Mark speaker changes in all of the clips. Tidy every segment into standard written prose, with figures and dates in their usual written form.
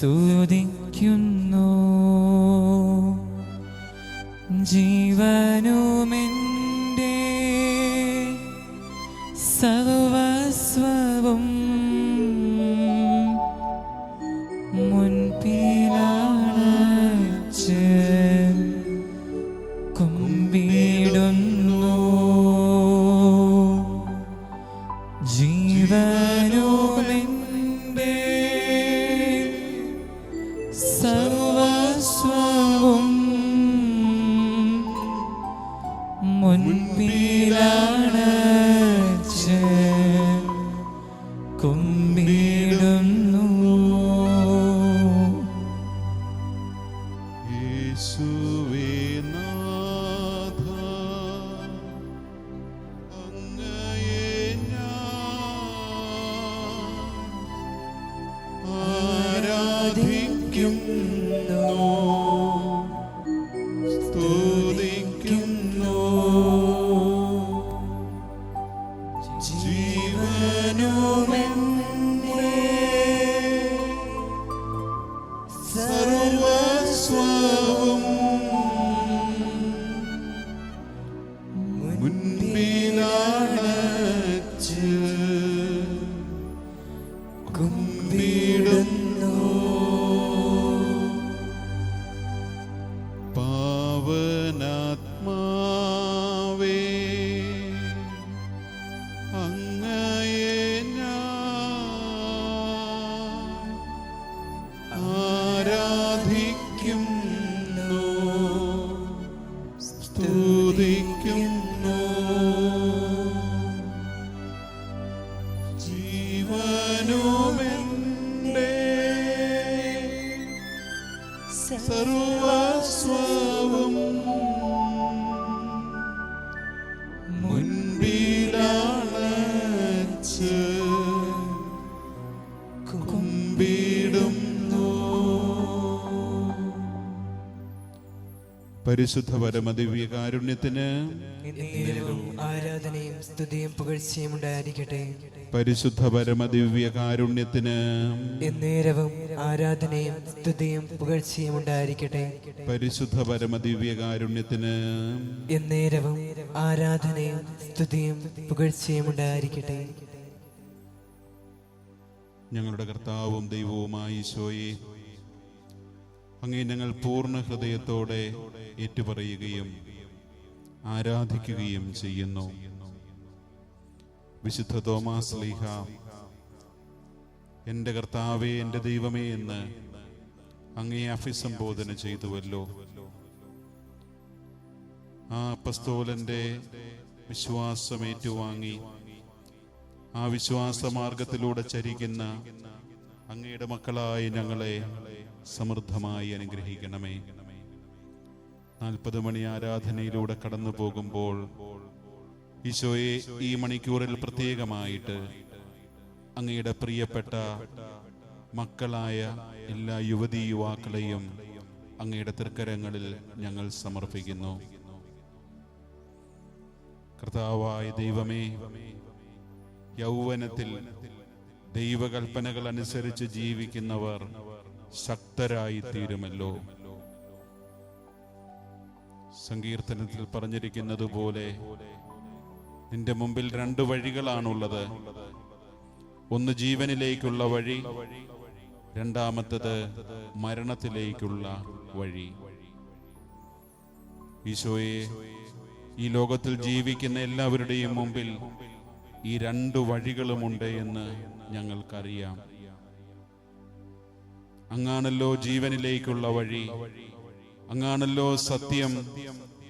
Speaker 1: സ്തുതിക്കുന്നു. ജീവനുമെൻ്റെ സർവസ്വവും മുൻപിലണച്ച് കുമ്പിടുന്നു. ജീവനുമെൻ്റെ സർവസ്വവും മുൻപിലണച്ച് കുമ്പിടുന്നു.
Speaker 2: യേശുവേ നാഥ, അങ്ങയെ ഞാൻ ആരാധിക്കുന്നു, സ്തുതിക്കുന്നു. ജീവനുമെൻ്റെ സർവസ്വവും മുൻപിലണച്ച് കുമ്പിടുന്നു. പാവനാത്മാവേ, അങ്ങയെ ഞാൻ ആരാധിക്കുന്നു, സ്തുതിക്കുന്നു. ജീവനുമെൻ്റെ സർവസ്വവും മുൻപിലണച്ച് കുമ്പിടുന്നു. പരിശുദ്ധ പരമദിവ്യകാരുണ്യത്തിന്
Speaker 3: ആരാധനയും സ്തുതിയും പുകഴ്ചയും ഉണ്ടായിരിക്കട്ടെ.
Speaker 2: പരിശുദ്ധ പരമദിവ്യകാരുണ്യത്തിന്
Speaker 3: എന്നേരവും ആരാധനയും സ്തുതിയും പുകഴ്ചയും ഉണ്ടായിരിക്കട്ടെ.
Speaker 2: പരിശുദ്ധ പരമദിവ്യകാരുണ്യത്തിന്
Speaker 3: എന്നേരവും ആരാധനയും സ്തുതിയും പുകഴ്ചയും ഉണ്ടായിരിക്കട്ടെ.
Speaker 2: ഞങ്ങളുടെ കർത്താവും ദൈവവുമായ ഈശോയെ, അങ്ങേ ഞങ്ങൾ പൂർണ്ണ ഹൃദയത്തോടെ ഏറ്റുപറയുകയും ആരാധിക്കുകയും ചെയ്യുന്നു. വിശുദ്ധ തോമാസ് ശ്ലീഹ എൻ്റെ കർത്താവേ, എൻ്റെ ദൈവമേ എന്ന് അങ്ങേ അഭിസംബോധന ചെയ്തുവല്ലോ. ആ അപ്പസ്തോലൻ്റെ വിശ്വാസം ഏറ്റുവാങ്ങി ആ വിശ്വാസമാർഗത്തിലൂടെ ചരിക്കുന്ന അങ്ങയുടെ മക്കളായി ഞങ്ങളെ സമൃദ്ധമായി അനുഗ്രഹിക്കണമേ. 40 മണി ആരാധനയിലൂടെ കടന്നു പോകുമ്പോൾ ഈശോയെ, ഈ മണിക്കൂറിൽ പ്രത്യേകമായിട്ട് അങ്ങയുടെ പ്രിയപ്പെട്ട മക്കളായ എല്ലാ യുവതീ യുവാക്കളെയും അങ്ങയുടെ തൃക്കരങ്ങളിൽ ഞങ്ങൾ സമർപ്പിക്കുന്നു. കർത്താവായ ദൈവമേ, യൗവനത്തിൽ ദൈവകൽപ്പനകൾ അനുസരിച്ച് ജീവിക്കുന്നവർ ശക്തരായി തീരുമല്ലോ. സങ്കീർത്തനത്തിൽ പറഞ്ഞിരിക്കുന്നത് പോലെ നിന്റെ മുമ്പിൽ 2 വഴികളാണുള്ളത്. ഒന്ന് ജീവനിലേക്കുള്ള വഴി, രണ്ടാമത്തത് മരണത്തിലേക്കുള്ള വഴി. ഈശോയെ, ഈ ലോകത്തിൽ ജീവിക്കുന്ന എല്ലാവരുടെയും മുമ്പിൽ ഈ 2 വഴികളുമുണ്ട് എന്ന് ഞങ്ങൾക്കറിയാം. അങ്ങാണല്ലോ ജീവനിലേക്കുള്ള വഴി, അങ്ങാണല്ലോ സത്യം,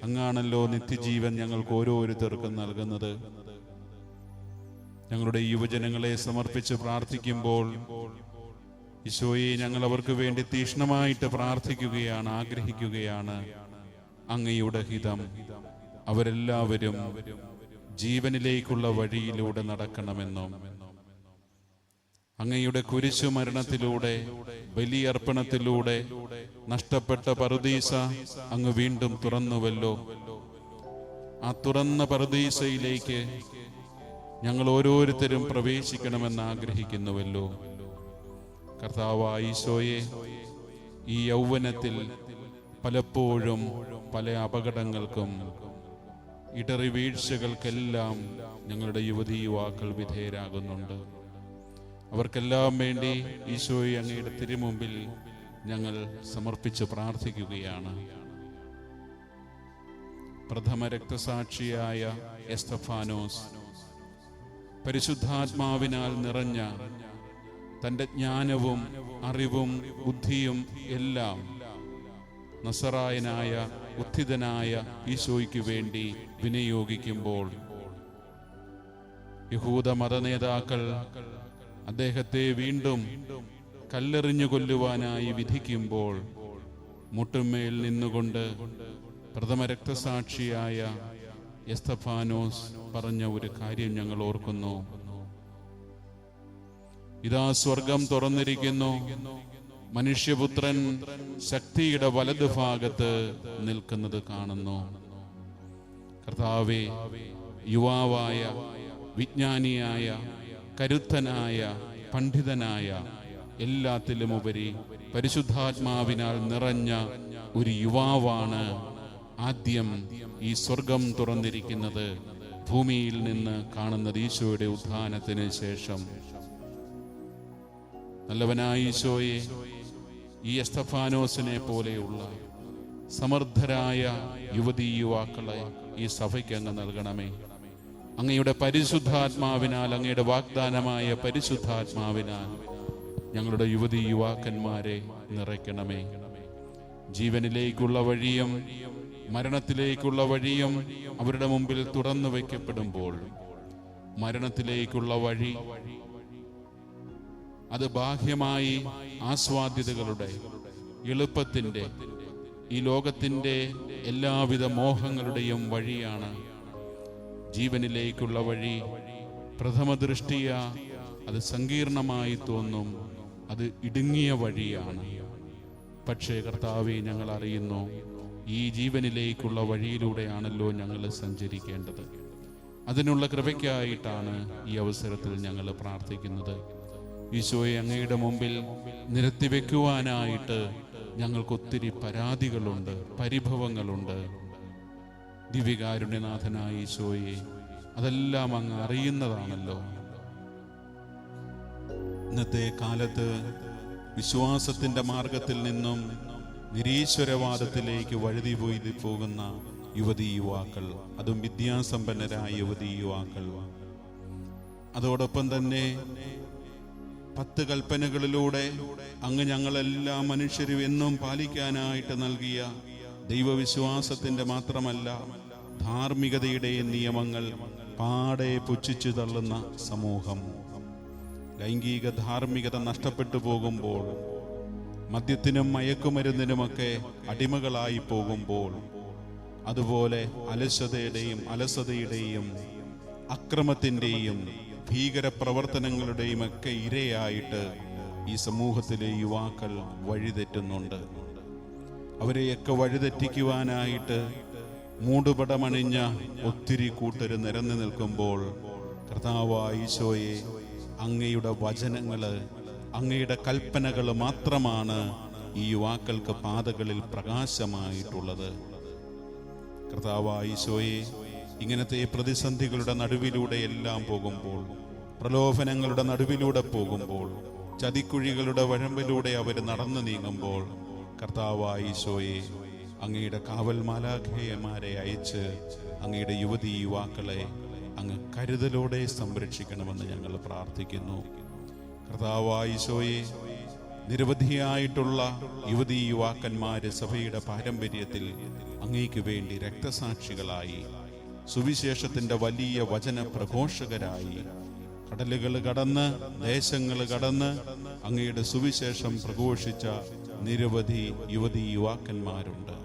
Speaker 2: അങ്ങാണല്ലോ നിത്യജീവൻ ഞങ്ങൾക്ക് ഓരോരുത്തർക്കും നൽകുന്നത്. ഞങ്ങളുടെ യുവജനങ്ങളെ സമർപ്പിച്ച് പ്രാർത്ഥിക്കുമ്പോൾ ഈശോയെ, ഞങ്ങൾ അവർക്ക് വേണ്ടി തീക്ഷ്ണമായിട്ട് പ്രാർത്ഥിക്കുകയാണ്, ആഗ്രഹിക്കുകയാണ്. അങ്ങയുടെ ഹിതം അവരെല്ലാവരും ജീവനിലേക്കുള്ള വഴിയിലൂടെ നടക്കണമെന്നും അങ്ങയുടെ കുരിശു മരണത്തിലൂടെ, ബലിയർപ്പണത്തിലൂടെ നഷ്ടപ്പെട്ട പറുദീസ അങ്ങ് വീണ്ടും തുറന്നുവല്ലോ. ആ തുറന്ന പറുദീസയിലേക്ക് ഞങ്ങൾ ഓരോരുത്തരും പ്രവേശിക്കണമെന്ന് ആഗ്രഹിക്കുന്നുവല്ലോ. കർത്താവായ ഈശോയെ, ഈ യൗവനത്തിൽ പലപ്പോഴും പല അപകടങ്ങൾക്കും ഇടറി വീഴ്ചകൾക്കെല്ലാം ഞങ്ങളുടെ യുവതീ യുവാക്കൾ വിധേയരാകുന്നുണ്ട്. അവർക്കെല്ലാം വേണ്ടി ഈശോയെ അങ്ങയുടെ തിരുമുമ്പിൽ ഞങ്ങൾ സമർപ്പിച്ച് പ്രാർത്ഥിക്കുകയാണ്. പ്രഥമ രക്തസാക്ഷിയായ എസ്തഫാനോസ് പരിശുദ്ധാത്മാവിനാൽ നിറഞ്ഞ തൻ്റെ ജ്ഞാനവും അറിവും ബുദ്ധിയും എല്ലാം നസറായനായ ഉത്ഥിതനായ ഈശോയ്ക്ക് വേണ്ടി വിനിയോഗിക്കുമ്പോൾ യഹൂദ മതനേതാക്കൾ അദ്ദേഹത്തെ വീണ്ടും കല്ലെറിഞ്ഞു കൊല്ലുവാനായി വിധിക്കുമ്പോൾ മുട്ടുമേൽ നിന്നുകൊണ്ട് പ്രഥമ രക്തസാക്ഷിയായ എസ്തഫാനോസ് പറഞ്ഞ ഒരു കാര്യം ഞങ്ങൾ ഓർക്കുന്നു. ഇതാ സ്വർഗം തുറന്നിരിക്കുന്നു, മനുഷ്യപുത്രൻ ശക്തിയുടെ വലതുഭാഗത്ത് നിൽക്കുന്നത് കാണുന്നു. കർത്താവേ, യുവാവായ, വിജ്ഞാനിയായ, കരുത്തനായ, പണ്ഡിതനായ, എല്ലാത്തിലുമുപരി പരിശുദ്ധാത്മാവിനാൽ നിറഞ്ഞ ഒരു യുവാവാണ് ആദ്യം ഈ സ്വർഗം തുറന്നിരിക്കുന്നത്, ഭൂമിയിൽ നിന്ന് കാണുന്നത് ഈശോയുടെ ഉത്ഥാനത്തിന് ശേഷം. നല്ലവനായ ഈശോയെ, ഈ എസ്തഫാനോസിനെ പോലെയുള്ള സമർത്ഥരായ യുവതീ യുവാക്കളെ ഈ സഭയ്ക്ക് അങ്ങ് നൽകണമേ. അങ്ങയുടെ പരിശുദ്ധാത്മാവിനാൽ, അങ്ങയുടെ വാഗ്ദാനമായ പരിശുദ്ധാത്മാവിനാൽ ഞങ്ങളുടെ യുവതീ യുവാക്കന്മാരെ നിറയ്ക്കണമേ. ജീവനിലേക്കുള്ള വഴിയും മരണത്തിലേക്കുള്ള വഴിയും അവരുടെ മുമ്പിൽ തുറന്നു വയ്ക്കപ്പെടുമ്പോൾ, മരണത്തിലേക്കുള്ള വഴി അത് ബാഹ്യമായി ആസ്വാദ്യതകളുടെ, എളുപ്പത്തിൻ്റെ, ഈ ലോകത്തിൻ്റെ എല്ലാവിധ മോഹങ്ങളുടെയും വഴിയാണ്. ജീവനിലേക്കുള്ള വഴി പ്രഥമ ദൃഷ്ടിയ അത് സങ്കീർണമായി തോന്നും, അത് ഇടുങ്ങിയ വഴിയാണ്. പക്ഷേ കർത്താവേ, ഞങ്ങൾ അറിയുന്നു ഈ ജീവനിലേക്കുള്ള വഴിയിലൂടെയാണല്ലോ ഞങ്ങൾ സഞ്ചരിക്കേണ്ടത്. അതിനുള്ള കൃപയ്ക്കായിട്ടാണ് ഈ അവസരത്തിൽ ഞങ്ങൾ പ്രാർത്ഥിക്കുന്നത്. ഈശോയെ, അങ്ങയുടെ മുമ്പിൽ നിരത്തിവെക്കുവാനായിട്ട് ഞങ്ങൾക്കൊത്തിരി പരാതികളുണ്ട്, പരിഭവങ്ങളുണ്ട്. ദിവ്യകാരുണ്യനാഥനായ ഈശോയെ, അതെല്ലാം അങ്ങ് അറിയുന്നതാണല്ലോ. ഇന്നത്തെ കാലത്ത് വിശ്വാസത്തിന്റെ മാർഗത്തിൽ നിന്നും നിരീശ്വരവാദത്തിലേക്ക് വഴുതി പോയി പോകുന്ന യുവതീ യുവാക്കൾ, അതും വിദ്യാസമ്പന്നരായ യുവതീ യുവാക്കൾ, അതോടൊപ്പം തന്നെ 10 കൽപ്പനകളിലൂടെ അങ്ങ് ഞങ്ങളെല്ലാ മനുഷ്യരും എന്നും പാലിക്കാനായിട്ട് നൽകിയ ദൈവവിശ്വാസത്തിന്റെ മാത്രമല്ല ധാർമ്മികതയുടെ നിയമങ്ങൾ പാടെ പുച്ഛിച്ചു തള്ളുന്ന സമൂഹം. ലൈംഗിക ധാർമ്മികത നഷ്ടപ്പെട്ടു പോകുമ്പോൾ, മദ്യത്തിനും മയക്കുമരുന്നിനുമൊക്കെ അടിമകളായി പോകുമ്പോൾ, അതുപോലെ അലസതയുടെയും അക്രമത്തിൻ്റെയും ഭീകര പ്രവർത്തനങ്ങളുടെയും ഒക്കെ ഇരയായിട്ട് ഈ സമൂഹത്തിലെ യുവാക്കൾ വഴിതെറ്റുന്നുണ്ട്. അവരെയൊക്കെ വഴിതെറ്റിക്കുവാനായിട്ട് മൂടുപടമണിഞ്ഞ ഒത്തിരി കൂട്ടര് നിരന്നു നിൽക്കുമ്പോൾ, കർത്താവായ ഈശോയെ, അങ്ങയുടെ വചനങ്ങള്, അങ്ങയുടെ കൽപ്പനകൾ മാത്രമാണ് ഈ യുവാക്കൾക്ക് പാതകളിൽ പ്രകാശമായിട്ടുള്ളത്. കർത്താവായ ഈശോയെ, ഇങ്ങനത്തെ പ്രതിസന്ധികളുടെ നടുവിലൂടെ എല്ലാം പോകുമ്പോൾ, പ്രലോഭനങ്ങളുടെ നടുവിലൂടെ പോകുമ്പോൾ, ചതിക്കുഴികളുടെ വഴമ്പിലൂടെ അവർ നടന്നു നീങ്ങുമ്പോൾ, കർത്താവായ ഈശോയെ, അങ്ങയുടെ കാവൽ മാലാഖമാരെ അയച്ച് അങ്ങയുടെ യുവതീ യുവാക്കളെ അങ്ങ് കരുതലോടെ സംരക്ഷിക്കണമെന്ന് ഞങ്ങൾ പ്രാർത്ഥിക്കുന്നു. കർത്താവായ ഈശോയെ, നിരവധിയായിട്ടുള്ള യുവതീ യുവാക്കന്മാര് സഭയുടെ പാരമ്പര്യത്തിൽ അങ്ങേക്ക് വേണ്ടി രക്തസാക്ഷികളായി, സുവിശേഷത്തിന്റെ വലിയ വചന പ്രഘോഷകരായി, കടലുകൾ കടന്ന്, ദേശങ്ങൾ കടന്ന് അങ്ങയുടെ സുവിശേഷം പ്രഘോഷിച്ച നിരവധി യുവതീ യുവാക്കന്മാരുണ്ട്.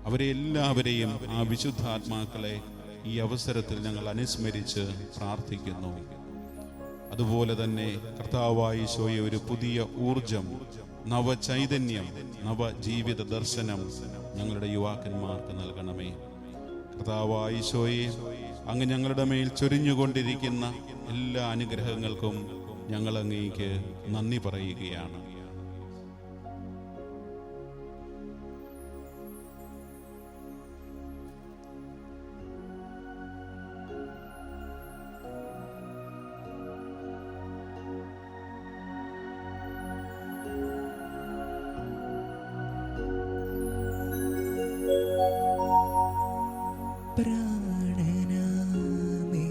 Speaker 2: അവരെ എല്ലാവരെയും, ആ വിശുദ്ധാത്മാക്കളെ ഈ അവസരത്തിൽ ഞങ്ങൾ അനുസ്മരിച്ച് പ്രാർത്ഥിക്കുന്നു. അതുപോലെ തന്നെ കർത്താവായ ഈശോയെ, ഒരു പുതിയ ഊർജം, നവചൈതന്യം, നവജീവിത ദർശനം ഞങ്ങളുടെ യുവാക്കന്മാർക്ക് നൽകണമേ. കർത്താവായ ഈശോയെ, അങ്ങ് ഞങ്ങളുടെ മേൽ ചൊരിഞ്ഞുകൊണ്ടിരിക്കുന്ന എല്ലാ അനുഗ്രഹങ്ങൾക്കും ഞങ്ങൾ അങ്ങേക്ക് നന്ദി പറയുകയാണ്.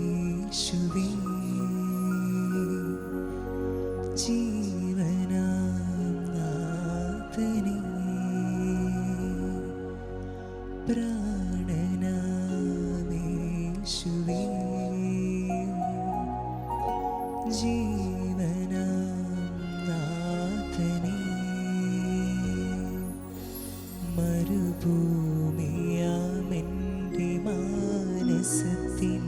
Speaker 3: പ്രാണനാമേശുവേ, ജീവനാം നാഥനേ, പ്രാണനാമേശുവേ, ജീവനാം നാഥനേ, മരുഭൂമിയാമെൻ്റെ മാനസത്തിൽ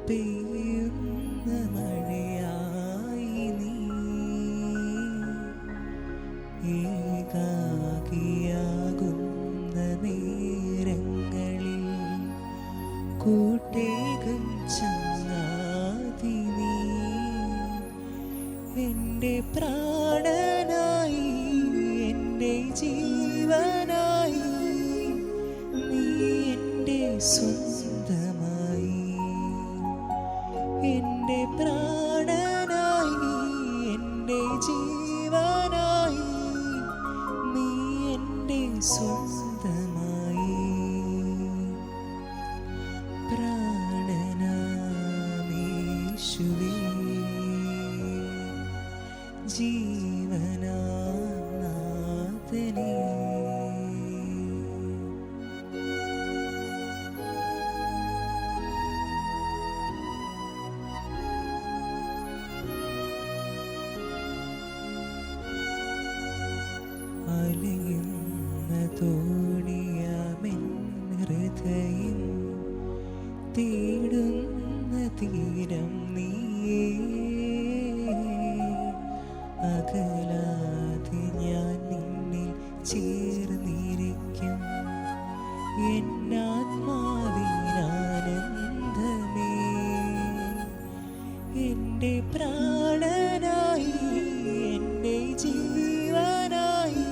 Speaker 3: പെയ്യുന്ന മഴയായി നീ, ഏകാകിയാകുന്ന നേരങ്ങളിൽ കൂട്ടേകം ചങ്ങാതി നീ, എൻ്റെ പ്രാണനായി എൻ്റെ ജീവനായി നീ എൻ്റെ സ്വന്തമായി, എൻ്റെ പ്രാണനായി എൻ്റെ ജീവനായി നീ എൻ്റെ സ്വന്തമായി, പ്രാണനാമേശുവേ, ജീവനാം നാഥനേ. അലയുന്ന തോണിയാമെൻ ഹൃദയം തേടുന്ന തീരം നീയേ, അകലാതെ ഞാൻ നിന്നിൽ ചേർന്നിരിക്കും, എന്നാത്മാവിനാനന്ദമേ, എൻ്റെ പ്രാണനായി എൻ്റെ ജീവനായി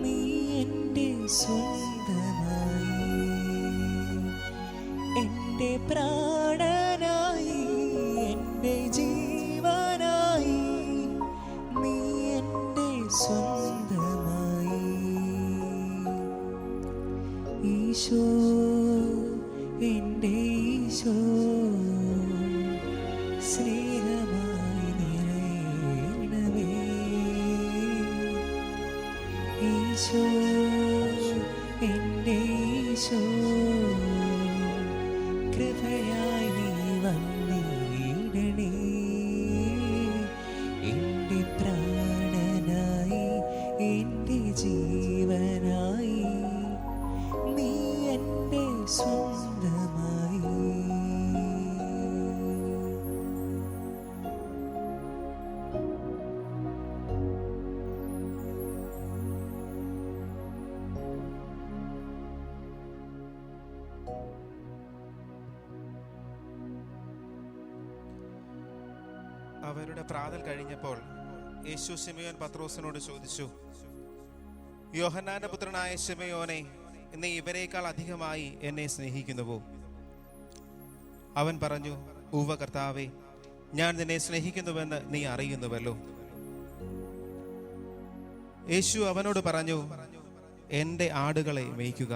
Speaker 3: നീ എൻ്റെ സ്വന്തമായി, എൻ്റെ പ്രാണനായി എൻ്റെ ജീവനായി നീ എൻ്റെ സ്വന്തമായി, ഈശോ എൻ്റെ ഈശോ, സ്നേഹമായി നിറയണമേ, ഈശോ എൻ്റെ ഈശോ, കൃപയായി നീ വന്നിടണേ, എൻ്റെ പ്രാണനായി എൻ്റെ ജീവനായി നീ എൻ്റെ സ്വന്തമായി.
Speaker 4: അവരുടെ പ്രാതൽ കഴിഞ്ഞപ്പോൾ യേശു ശിമയോൻ പത്രോസിനോട് ചോദിച്ചു, യോഹന്നാന്റെ പുത്രനായ ശിമയോനെ, നീ ഇവരേക്കാൾ അധികമായി എന്നെ സ്നേഹിക്കുന്നുവോ? അവൻ പറഞ്ഞു, ഉവ്വ കർത്താവേ, ഞാൻ നിന്നെ സ്നേഹിക്കുന്നുവെന്ന് നീ അറിയുന്നുവല്ലോ. യേശു അവനോട് പറഞ്ഞു, എൻ്റെ ആടുകളെ മേയ്ക്കുക.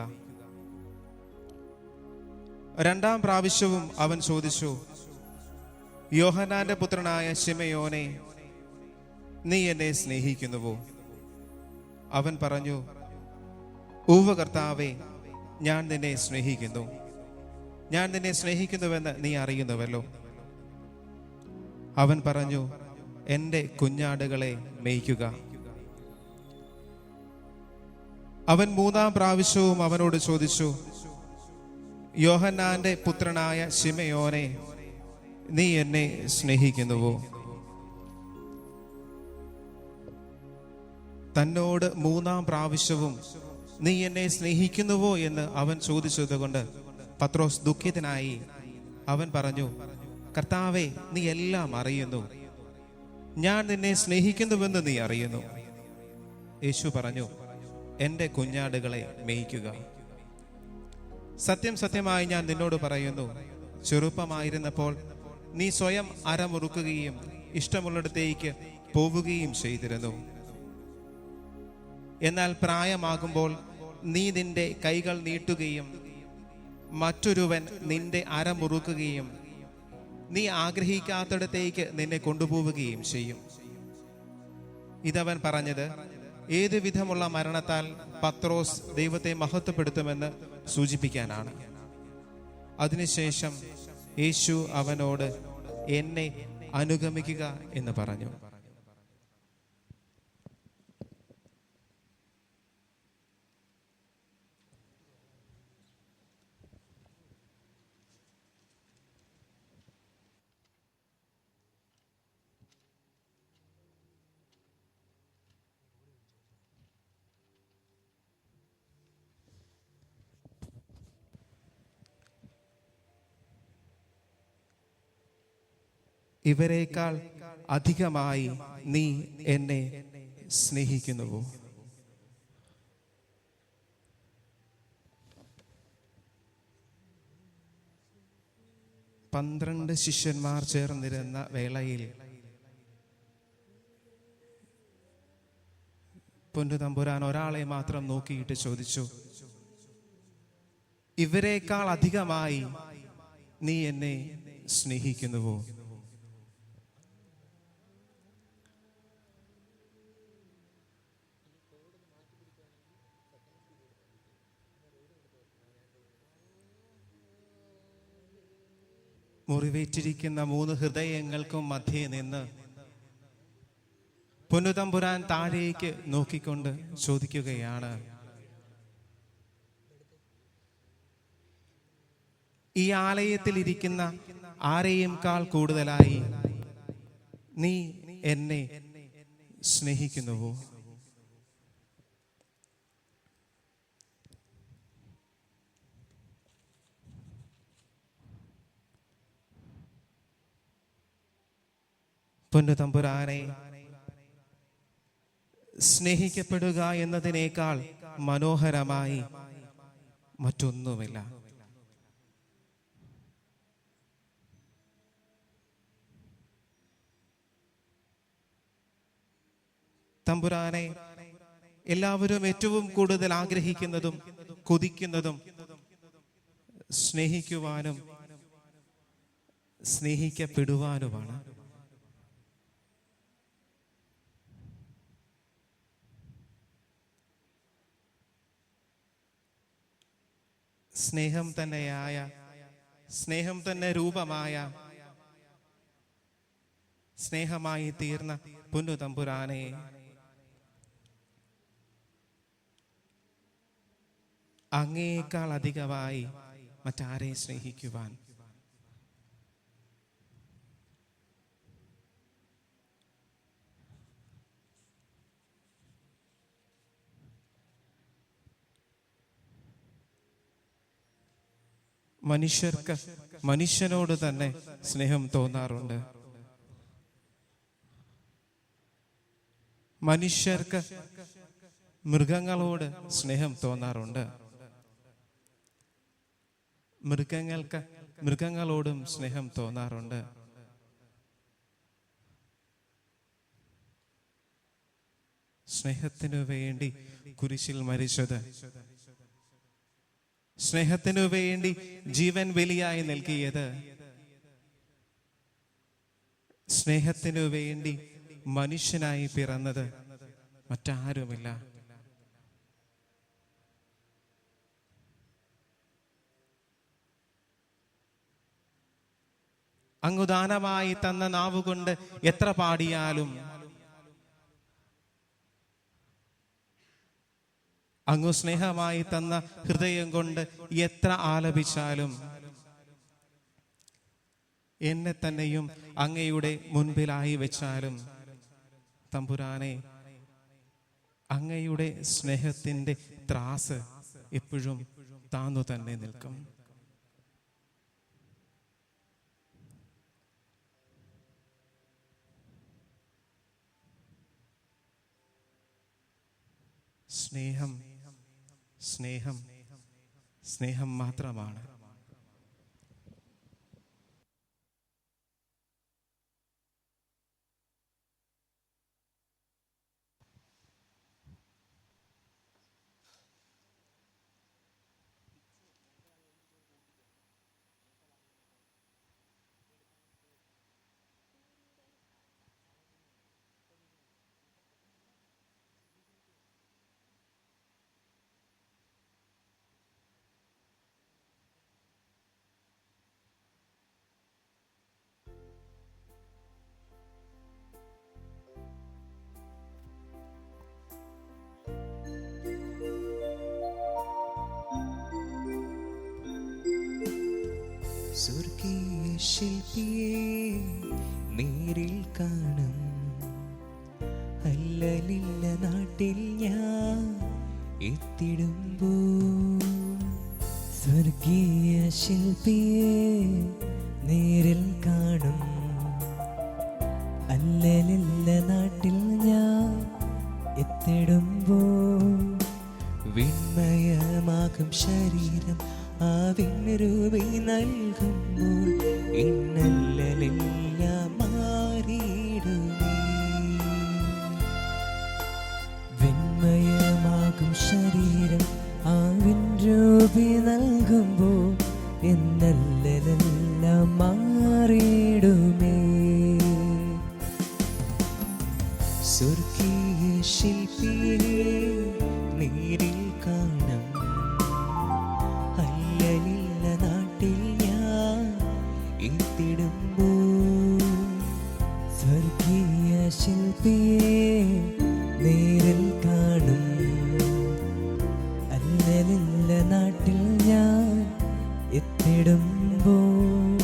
Speaker 4: രണ്ടാം പ്രാവശ്യവും അവൻ ചോദിച്ചു, യോഹന്നാന്റെ പുത്രനായ ശിമയോനെ, നീ എന്നെ സ്നേഹിക്കുന്നുവോ? അവൻ പറഞ്ഞു, ഉവ്വ കർത്താവേ, ഞാൻ നിന്നെ സ്നേഹിക്കുന്നു. ഞാൻ നിന്നെ സ്നേഹിക്കുന്നുവെന്ന് നീ അറിയുന്നുവല്ലോ. അവൻ പറഞ്ഞു, എൻ്റെ കുഞ്ഞാടുകളെ മേയ്ക്കുക. അവൻ മൂന്നാം പ്രാവശ്യവും അവനോട് ചോദിച്ചു, യോഹന്നാന്റെ പുത്രനായ ശിമയോനെ, നീ എന്നെ സ്നേഹിക്കുന്നുവോ? തന്നോട് മൂന്നാം പ്രാവശ്യവും നീ എന്നെ സ്നേഹിക്കുന്നുവോ എന്ന് അവൻ ചോദിച്ചതുകൊണ്ട് പത്രോസ് ദുഃഖിതനായി. അവൻ പറഞ്ഞു, കർത്താവേ, നീ എല്ലാം അറിയുന്നു, ഞാൻ നിന്നെ സ്നേഹിക്കുന്നുവെന്ന് നീ അറിയുന്നു. യേശു പറഞ്ഞു, എൻ്റെ കുഞ്ഞാടുകളെ മേയ്ക്കുക. സത്യം സത്യമായി ഞാൻ നിന്നോട് പറയുന്നു, ചെറുപ്പമായിരുന്നപ്പോൾ നീ സ്വയം അരമുറുക്കുകയും ഇഷ്ടമുള്ളിടത്തേക്ക് പോവുകയും ചെയ്തിരുന്നു. എന്നാൽ പ്രായമാകുമ്പോൾ നീ നിന്റെ കൈകൾ നീട്ടുകയും മറ്റൊരുവൻ നിന്റെ അരമുറുക്കുകയും നീ ആഗ്രഹിക്കാത്തിടത്തേക്ക് നിന്നെ കൊണ്ടുപോവുകയും ചെയ്യും. ഇതവൻ പറഞ്ഞത് ഏതു വിധമുള്ള മരണത്താൽ പത്രോസ് ദൈവത്തെ മഹത്വപ്പെടുത്തുമെന്ന് സൂചിപ്പിക്കാനാണ്. അതിനുശേഷം യേശു അവനോട്, എന്നെ അനുഗമിക്കുക എന്ന് പറഞ്ഞു. ഇവരെക്കാൾ അധികമായി നീ എന്നെ സ്നേഹിക്കുന്നുവോ? പന്ത്രണ്ട് ശിഷ്യന്മാർ ചേർന്നിരുന്ന വേളയിൽ പൊന്നുതമ്പുരാൻ ഒരാളെ മാത്രം നോക്കിയിട്ട് ചോദിച്ചു, ഇവരെക്കാൾ അധികമായി നീ എന്നെ സ്നേഹിക്കുന്നുവോ? മുറിവേറ്റിരിക്കുന്ന 3 ഹൃദയങ്ങൾക്കും മധ്യേ നിന്ന് പൊന്നുതമ്പുരാൻ താഴേക്ക് നോക്കിക്കൊണ്ട് ചോദിക്കുകയാണ്, ഈ ആലയത്തിൽ ഇരിക്കുന്ന ആരെയുംകാൾ കൂടുതലായി നീ എന്നെ സ്നേഹിക്കുന്നുവോ? പൊന്നുതമ്പുരാനെ, സ്നേഹിക്കപ്പെടുക എന്നതിനേക്കാൾ മനോഹരമായി മറ്റൊന്നുമില്ല. തമ്പുരാനെ, എല്ലാവരും ഏറ്റവും കൂടുതൽ ആഗ്രഹിക്കുന്നതും കൊതിക്കുന്നതും സ്നേഹിക്കുവാനും സ്നേഹിക്കപ്പെടുവാനുമാണ്. സ്നേഹം തന്നെ രൂപമായ സ്നേഹമായി തീർന്ന പൊന്നുതമ്പുരാനെ, അങ്ങേക്കാൾ അധികമായി മറ്റാരെ സ്നേഹിക്കുവാൻ? മനുഷ്യർക്ക് മനുഷ്യനോട് തന്നെ സ്നേഹം തോന്നാറുണ്ട്. മനുഷ്യർക്ക് മൃഗങ്ങളോട് സ്നേഹം തോന്നാറുണ്ട്. മൃഗങ്ങൾക്ക് മൃഗങ്ങളോടും സ്നേഹം തോന്നാറുണ്ട്. സ്നേഹത്തിനു വേണ്ടി കുരിശിൽ മരിച്ചത്, സ്നേഹത്തിനു വേണ്ടി ജീവൻ ബലിയായി നൽകിയത്, സ്നേഹത്തിനു വേണ്ടി മനുഷ്യനായി പിറന്നത് മറ്റാരുമില്ല. അങ്ങു ദാനമായി തന്ന നാവുകൊണ്ട് എത്ര പാടിയാലും, അങ്ങു സ്നേഹമായി തന്ന ഹൃദയം കൊണ്ട് എത്ര ആലപിച്ചാലും, എന്നെ തന്നെയും അങ്ങയുടെ മുൻപിലായി വെച്ചാലും, തമ്പുരാനെ, അങ്ങയുടെ സ്നേഹത്തിന്റെ ത്രാസ് എപ്പോഴും താന്നു തന്നെ നിൽക്കും. സ്നേഹം സ്നേഹം സ്നേഹം മാത്രമാണ്.
Speaker 3: സ്വർഗീയ ശില്പിയെ നേരിൽ കാണും അല്ലലില്ല നാട്ടിൽ ഞാൻ എത്തിടുമ്പോൾ. സ്വർഗീയ ശില്പിയെ നേരിൽ കാണും അല്ലലില്ല നാട്ടിൽ ഞാൻ എത്തിടുമ്പോൾ. വിണ്മയമാകും ശരീരം ആ വിണ്ണരൂപി നൽകുമ്പോൾ ഇന്നല്ലെല്ലാം മാറിയിടുമേ. വിണ്മയമാകും ശരീരം ആ വിൻരൂപി നൽകുമ്പോൾ ഇന്നല്ലെല്ലാം മാറിയിടുമേ. സ്വർഗീയ ശില്പിയെ നേരിൽ കാണും അല്ലലില്ല നാട്ടിൽ ഞാൻ എത്തിടുമ്പോൾ. സ്വർഗീയ ശില്പിയെ നേരിൽ കാണും അല്ലലില്ല നാട്ടിൽ ഞാൻ എത്തിടുമ്പോൾ.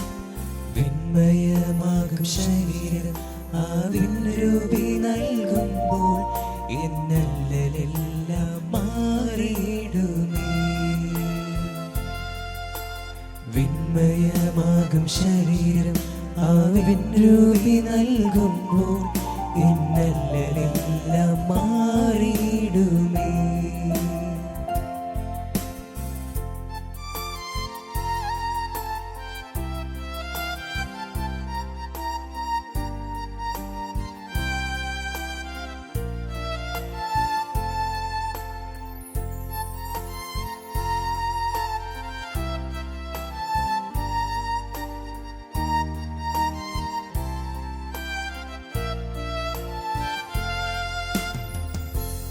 Speaker 3: വിണ്മയമാകും ശരീരം ആ വിൻരൂപി നൽകുമ്പോൾ എന്നല്ലെല്ലാം മാറിയിടുമേ. വിണ്മയമാകും ശരീരം ആ വിൻരൂപി നൽകുമ്പോൾ എന്നല്ലെല്ലാം മാറിയിടുമേ.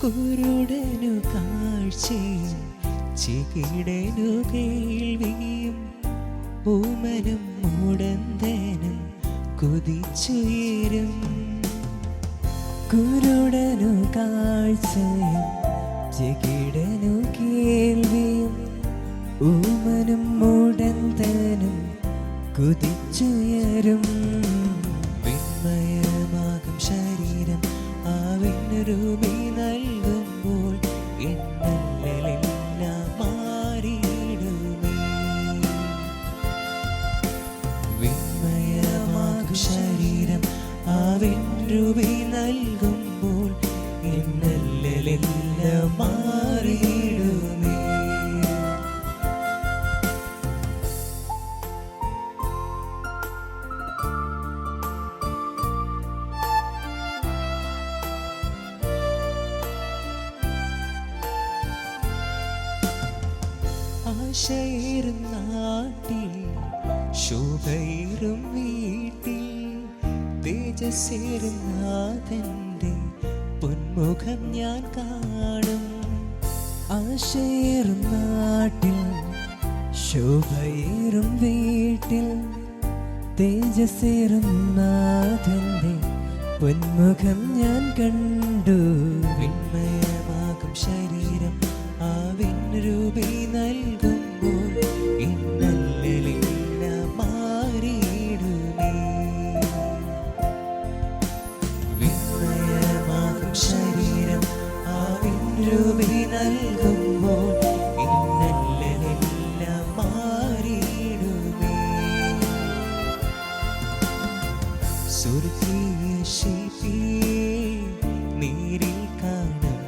Speaker 3: കുരുടനു കാഴ്ചയും ചെകിടനു കേൾവിയും ഊമനും മുടന്തനും കുതിച്ചുയരും. കുരുടനു കാഴ്ചയും ചെകിടനു കേൾവിയും ഊമനും മുടന്തനും കുതിച്ചുയരും. വിണ്മയമാകും ശരീരം ആ വിണ്ണരൂപി നൽകുമ്പോൾ എന്നല്ലെല്ലാം മാറിയിടുമേ. വിണ്മയമാകും ശരീരം ആ വിൻരൂപി നൽകുമ്പോൾ എന്നല്ലെല്ലാം മാറിയിടുമേ. ആശയേറും നാട്ടിൽ ശോഭയേറും വീട്ടിൽ തേജസ്സേറും നാഥന്റെ പൊന്മുഖം ഞാൻ കാണും. ആശയേറും നാട്ടിൽ ശോഭയേറും വീട്ടിൽ തേജസ്സേറും നാഥന്റെ പൊന്മുഖം ഞാൻ കണ്ടു. വിണ്മയമാകും ശരീരം ആ വിൻരൂപി നൽകുമ്പോൾ ഇന്നല്ലെല്ലാം മാറിയിടുമേ. വിണ്മയമാകും ശരീരം ആ വിൻരൂപി നൽകുമ്പോൾ ഇന്നല്ലെല്ലാം മാറിയിടുമേ. സ്വർഗീയ ശില്പിയെ നേരിൽ കാണും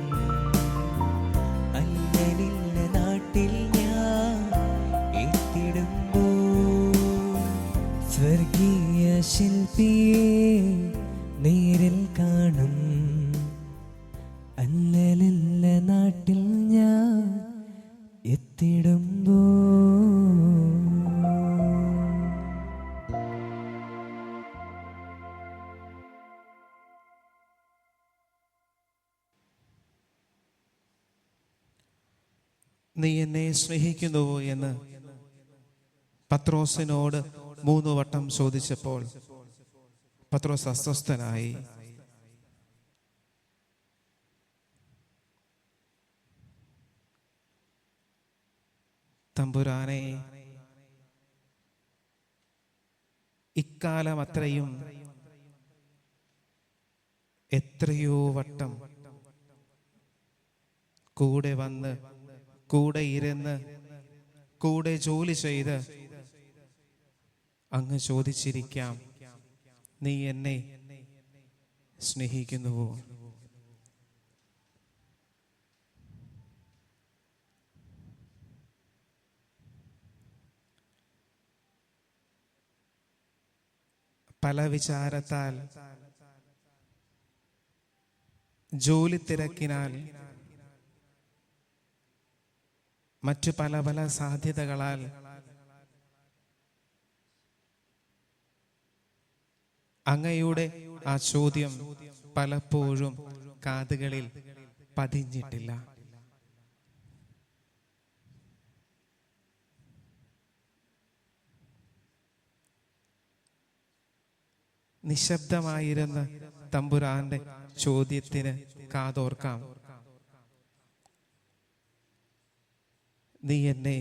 Speaker 4: നീ എന്നെ സ്നേഹിക്കുന്നുവോ എന്ന് പത്രോസിനോട് 3 വട്ടം ചോദിച്ചപ്പോൾ പത്രോസ് അസ്വസ്ഥനായി. തമ്പുരാനെ, ഇക്കാലം അത്രയും എത്രയോ വട്ടം കൂടെ വന്ന്, കൂടെ ഇരുന്ന്, കൂടെ ജോലി ചെയ്ത് അങ്ങ് ചോദിച്ചിരിക്കാം, നീ എന്നെ സ്നേഹിക്കുന്നുവോ? പല വിചാരത്താൽ, ജോലി തിരക്കിനാൽ, മറ്റു പല പല സാധ്യതകളാൽ അങ്ങയുടെ ആ ചോദ്യം പലപ്പോഴും കാതുകളിൽ പതിഞ്ഞിട്ടില്ല. നിശബ്ദമായിരുന്ന തമ്പുരാന്റെ ചോദ്യത്തിന് കാതോർക്കാം. നീ എന്നെ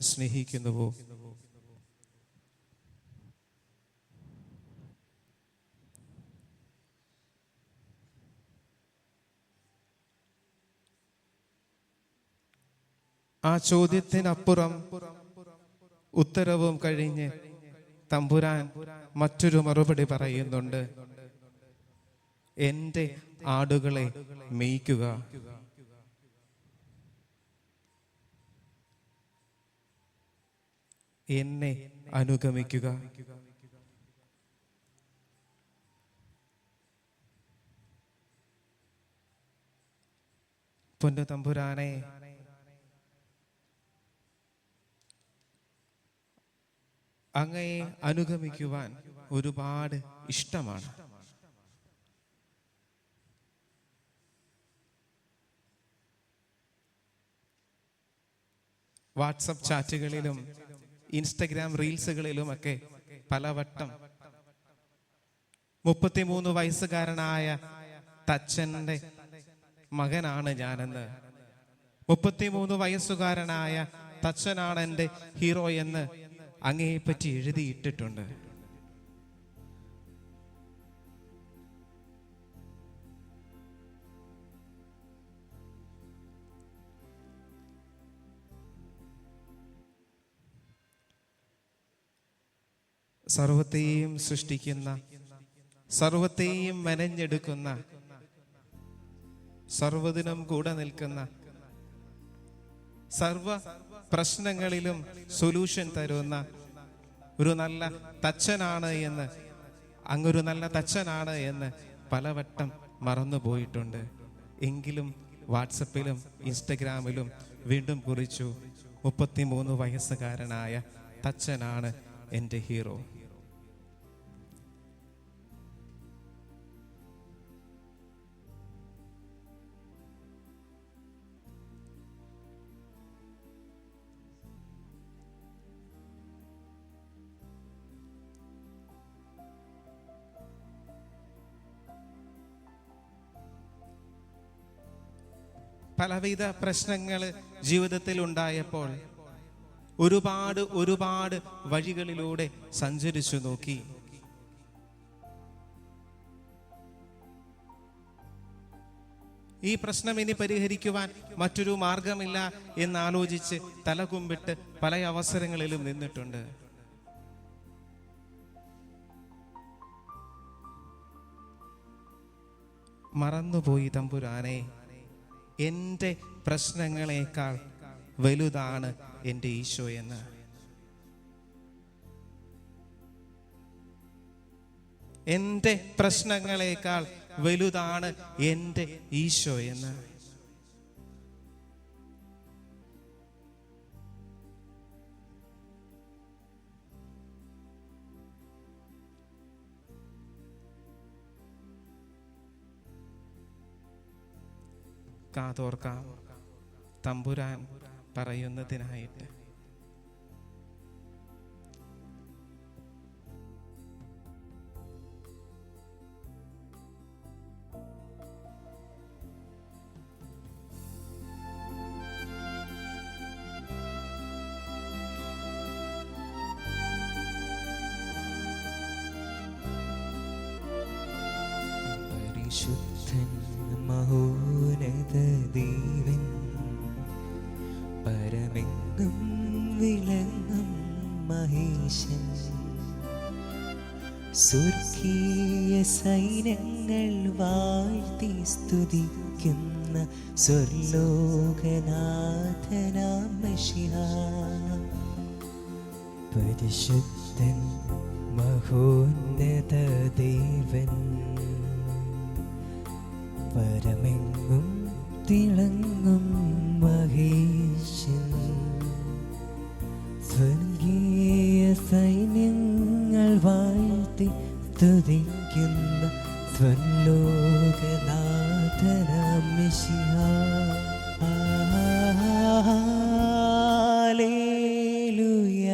Speaker 4: സ്നേഹിക്കുന്നുവോ? ആ ചോദ്യത്തിനപ്പുറം ഉത്തരവും കഴിഞ്ഞ് തമ്പുരാൻ മറ്റൊരു മറുപടി പറയുന്നുണ്ട്. എൻ്റെ ആടുകളെ മേയ്ക്കുക. എന്നെ അനുഗമിക്കുക. പൊന്നു തമ്പുരാനെ, അങ്ങയെ അനുഗമിക്കുവാൻ ഒരുപാട് ഇഷ്ടമാണ്. വാട്സപ്പ് ചാറ്റുകളിലും ഇൻസ്റ്റഗ്രാം റീൽസുകളിലുമൊക്കെ പലവട്ടം 33 വയസ്സുകാരനായ തച്ചന്റെ മകനാണ് ഞാനെന്ന്, 33 വയസ്സുകാരനായ തച്ചനാണ് എൻ്റെ ഹീറോ എന്ന് അങ്ങയെപ്പറ്റി എഴുതിയിട്ടിട്ടുണ്ട്. സർവത്തെയും സൃഷ്ടിക്കുന്ന, സർവത്തെയും മെനഞ്ഞെടുക്കുന്ന, സർവ്വതിനും കൂടെ നിൽക്കുന്ന, സർവ പ്രശ്നങ്ങളിലും സൊല്യൂഷൻ തരുന്ന ഒരു നല്ല തച്ചനാണ് എന്ന്, അങ്ങൊരു നല്ല തച്ചനാണ് എന്ന് പലവട്ടം മറന്നുപോയിട്ടുണ്ട്. എങ്കിലും വാട്സപ്പിലും ഇൻസ്റ്റഗ്രാമിലും വീണ്ടും കുറിച്ചു, 33 വയസ്സുകാരനായ തച്ചനാണ് എൻ്റെ ഹീറോ. പലവിധ പ്രശ്നങ്ങൾ ജീവിതത്തിൽ ഉണ്ടായപ്പോൾ ഒരുപാട് വഴികളിലൂടെ സഞ്ചരിച്ചു നോക്കി. ഈ പ്രശ്നം ഇനി പരിഹരിക്കുവാൻ മറ്റൊരു മാർഗമില്ല എന്നാലോചിച്ച് തലകുമ്പിട്ട് പല അവസരങ്ങളിലും നിന്നിട്ടുണ്ട്. മറന്നുപോയി തമ്പുരാനെ, എൻ്റെ പ്രശ്നങ്ങളെക്കാൾ വലുതാണ് എൻ്റെ ഈശോ എന്ന്. എൻ്റെ പ്രശ്നങ്ങളെക്കാൾ വലുതാണ് എൻ്റെ ഈശോ എന്ന്. കാതോർക്കാം. തമ്പുരാൻ പറയുന്നതിനായിട്ട്.
Speaker 3: പരിശുദ്ധൻ മഹോന്നത ദേവൻ, പരമെങ്ങും വിളങ്ങും മഹേശൻ, സ്വർഗീയ സൈന്യങ്ങൾ വാഴ്ത്തി സ്തുതിക്കുന്ന സ്വർലോകനാഥനാം മശിഹാ. പരിശുദ്ധൻ മഹോന്നത ദേവൻ, പരമെങ്ങും തിളങ്ങും മഹേശൻ, സ്വർഗീയ സൈന്യങ്ങൾ വാഴ്ത്തി സ്തുതിക്കുന്ന സ്വർലോകനാഥനാം മശിഹാ. Hallelujah,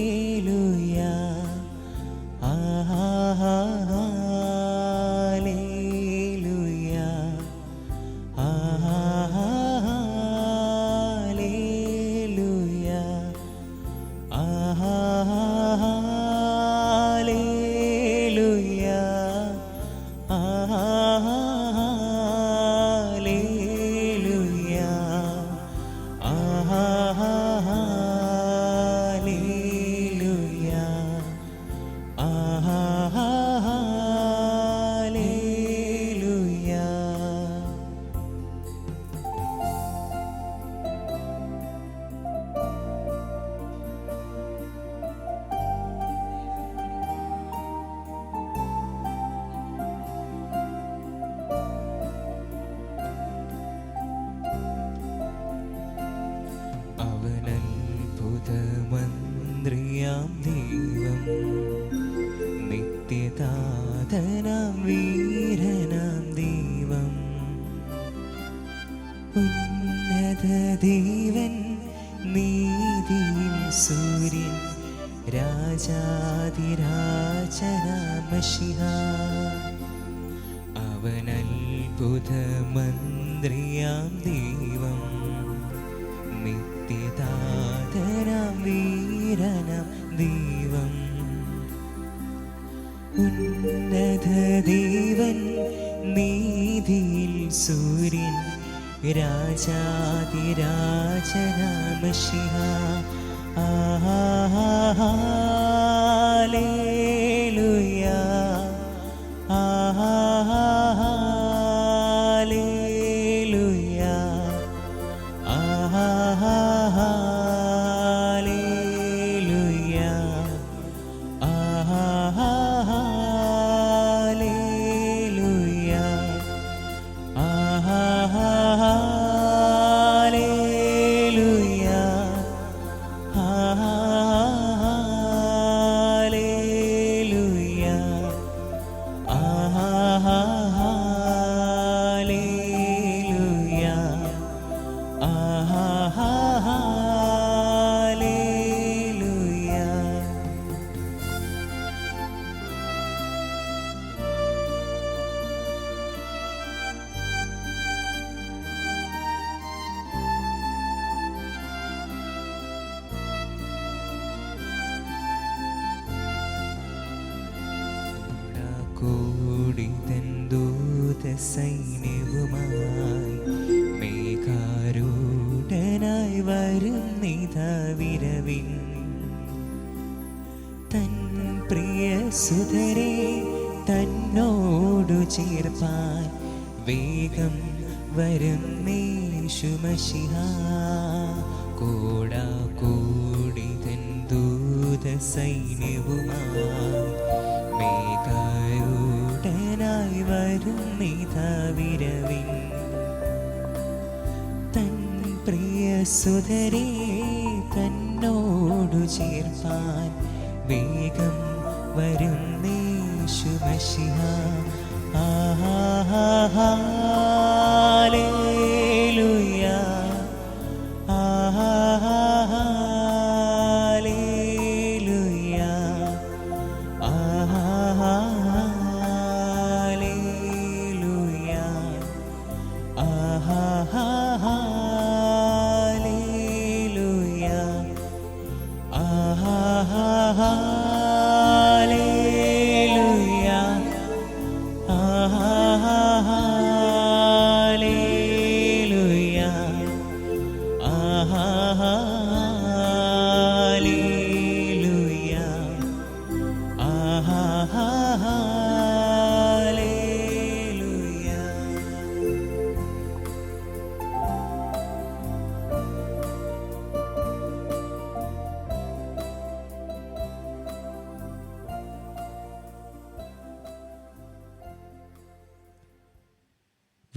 Speaker 3: hallelujah, hallelujah, hallelujah, hallelujah, hallelujah, hallelujah, hallelujah. അവനത്ഭുതമന്ത്രിയാം ദൈവം, നിത്യതാതനാം വീരനാം ദൈവം, ഉന്നത ദേവൻ, നീതിയിൽ സൂര്യൻ, രാജാതിരാജനാം മശിഹാ. അവനത്ഭുതമന്ത്രിയാം ദൈവം, നിത്യതാതനാം വീരനാം ദൈവം, ഉന്നത ദേവൻ, നീതിയിൽ സൂര്യൻ, രാജാതിരാജനാം മശിഹാ. Hallelujah, hallelujah, hallelujah, hallelujah, hallelujah, hallelujah, hallelujah, hallelujah. കൂടിതൻ ദൂതസൈന്യവുമായി മേഘാരൂഢനായി വരുന്നിതാ വിരവിൻ, തൻ പ്രിയ സുധരെ തന്നോടു ചേർപ്പാൻ വേഗം വരുന്നേശു മശിഹാ. കോടാകൂടിതൻ ദൂതസൈന്യവുമായി മേഘാരൂഢനായി വരുന്നിതാ വിരവിൻ, തൻ പ്രിയ സുധരെ തന്നോടു ചേർപ്പാൻ വേഗം വരുന്നേശു മശിഹാ.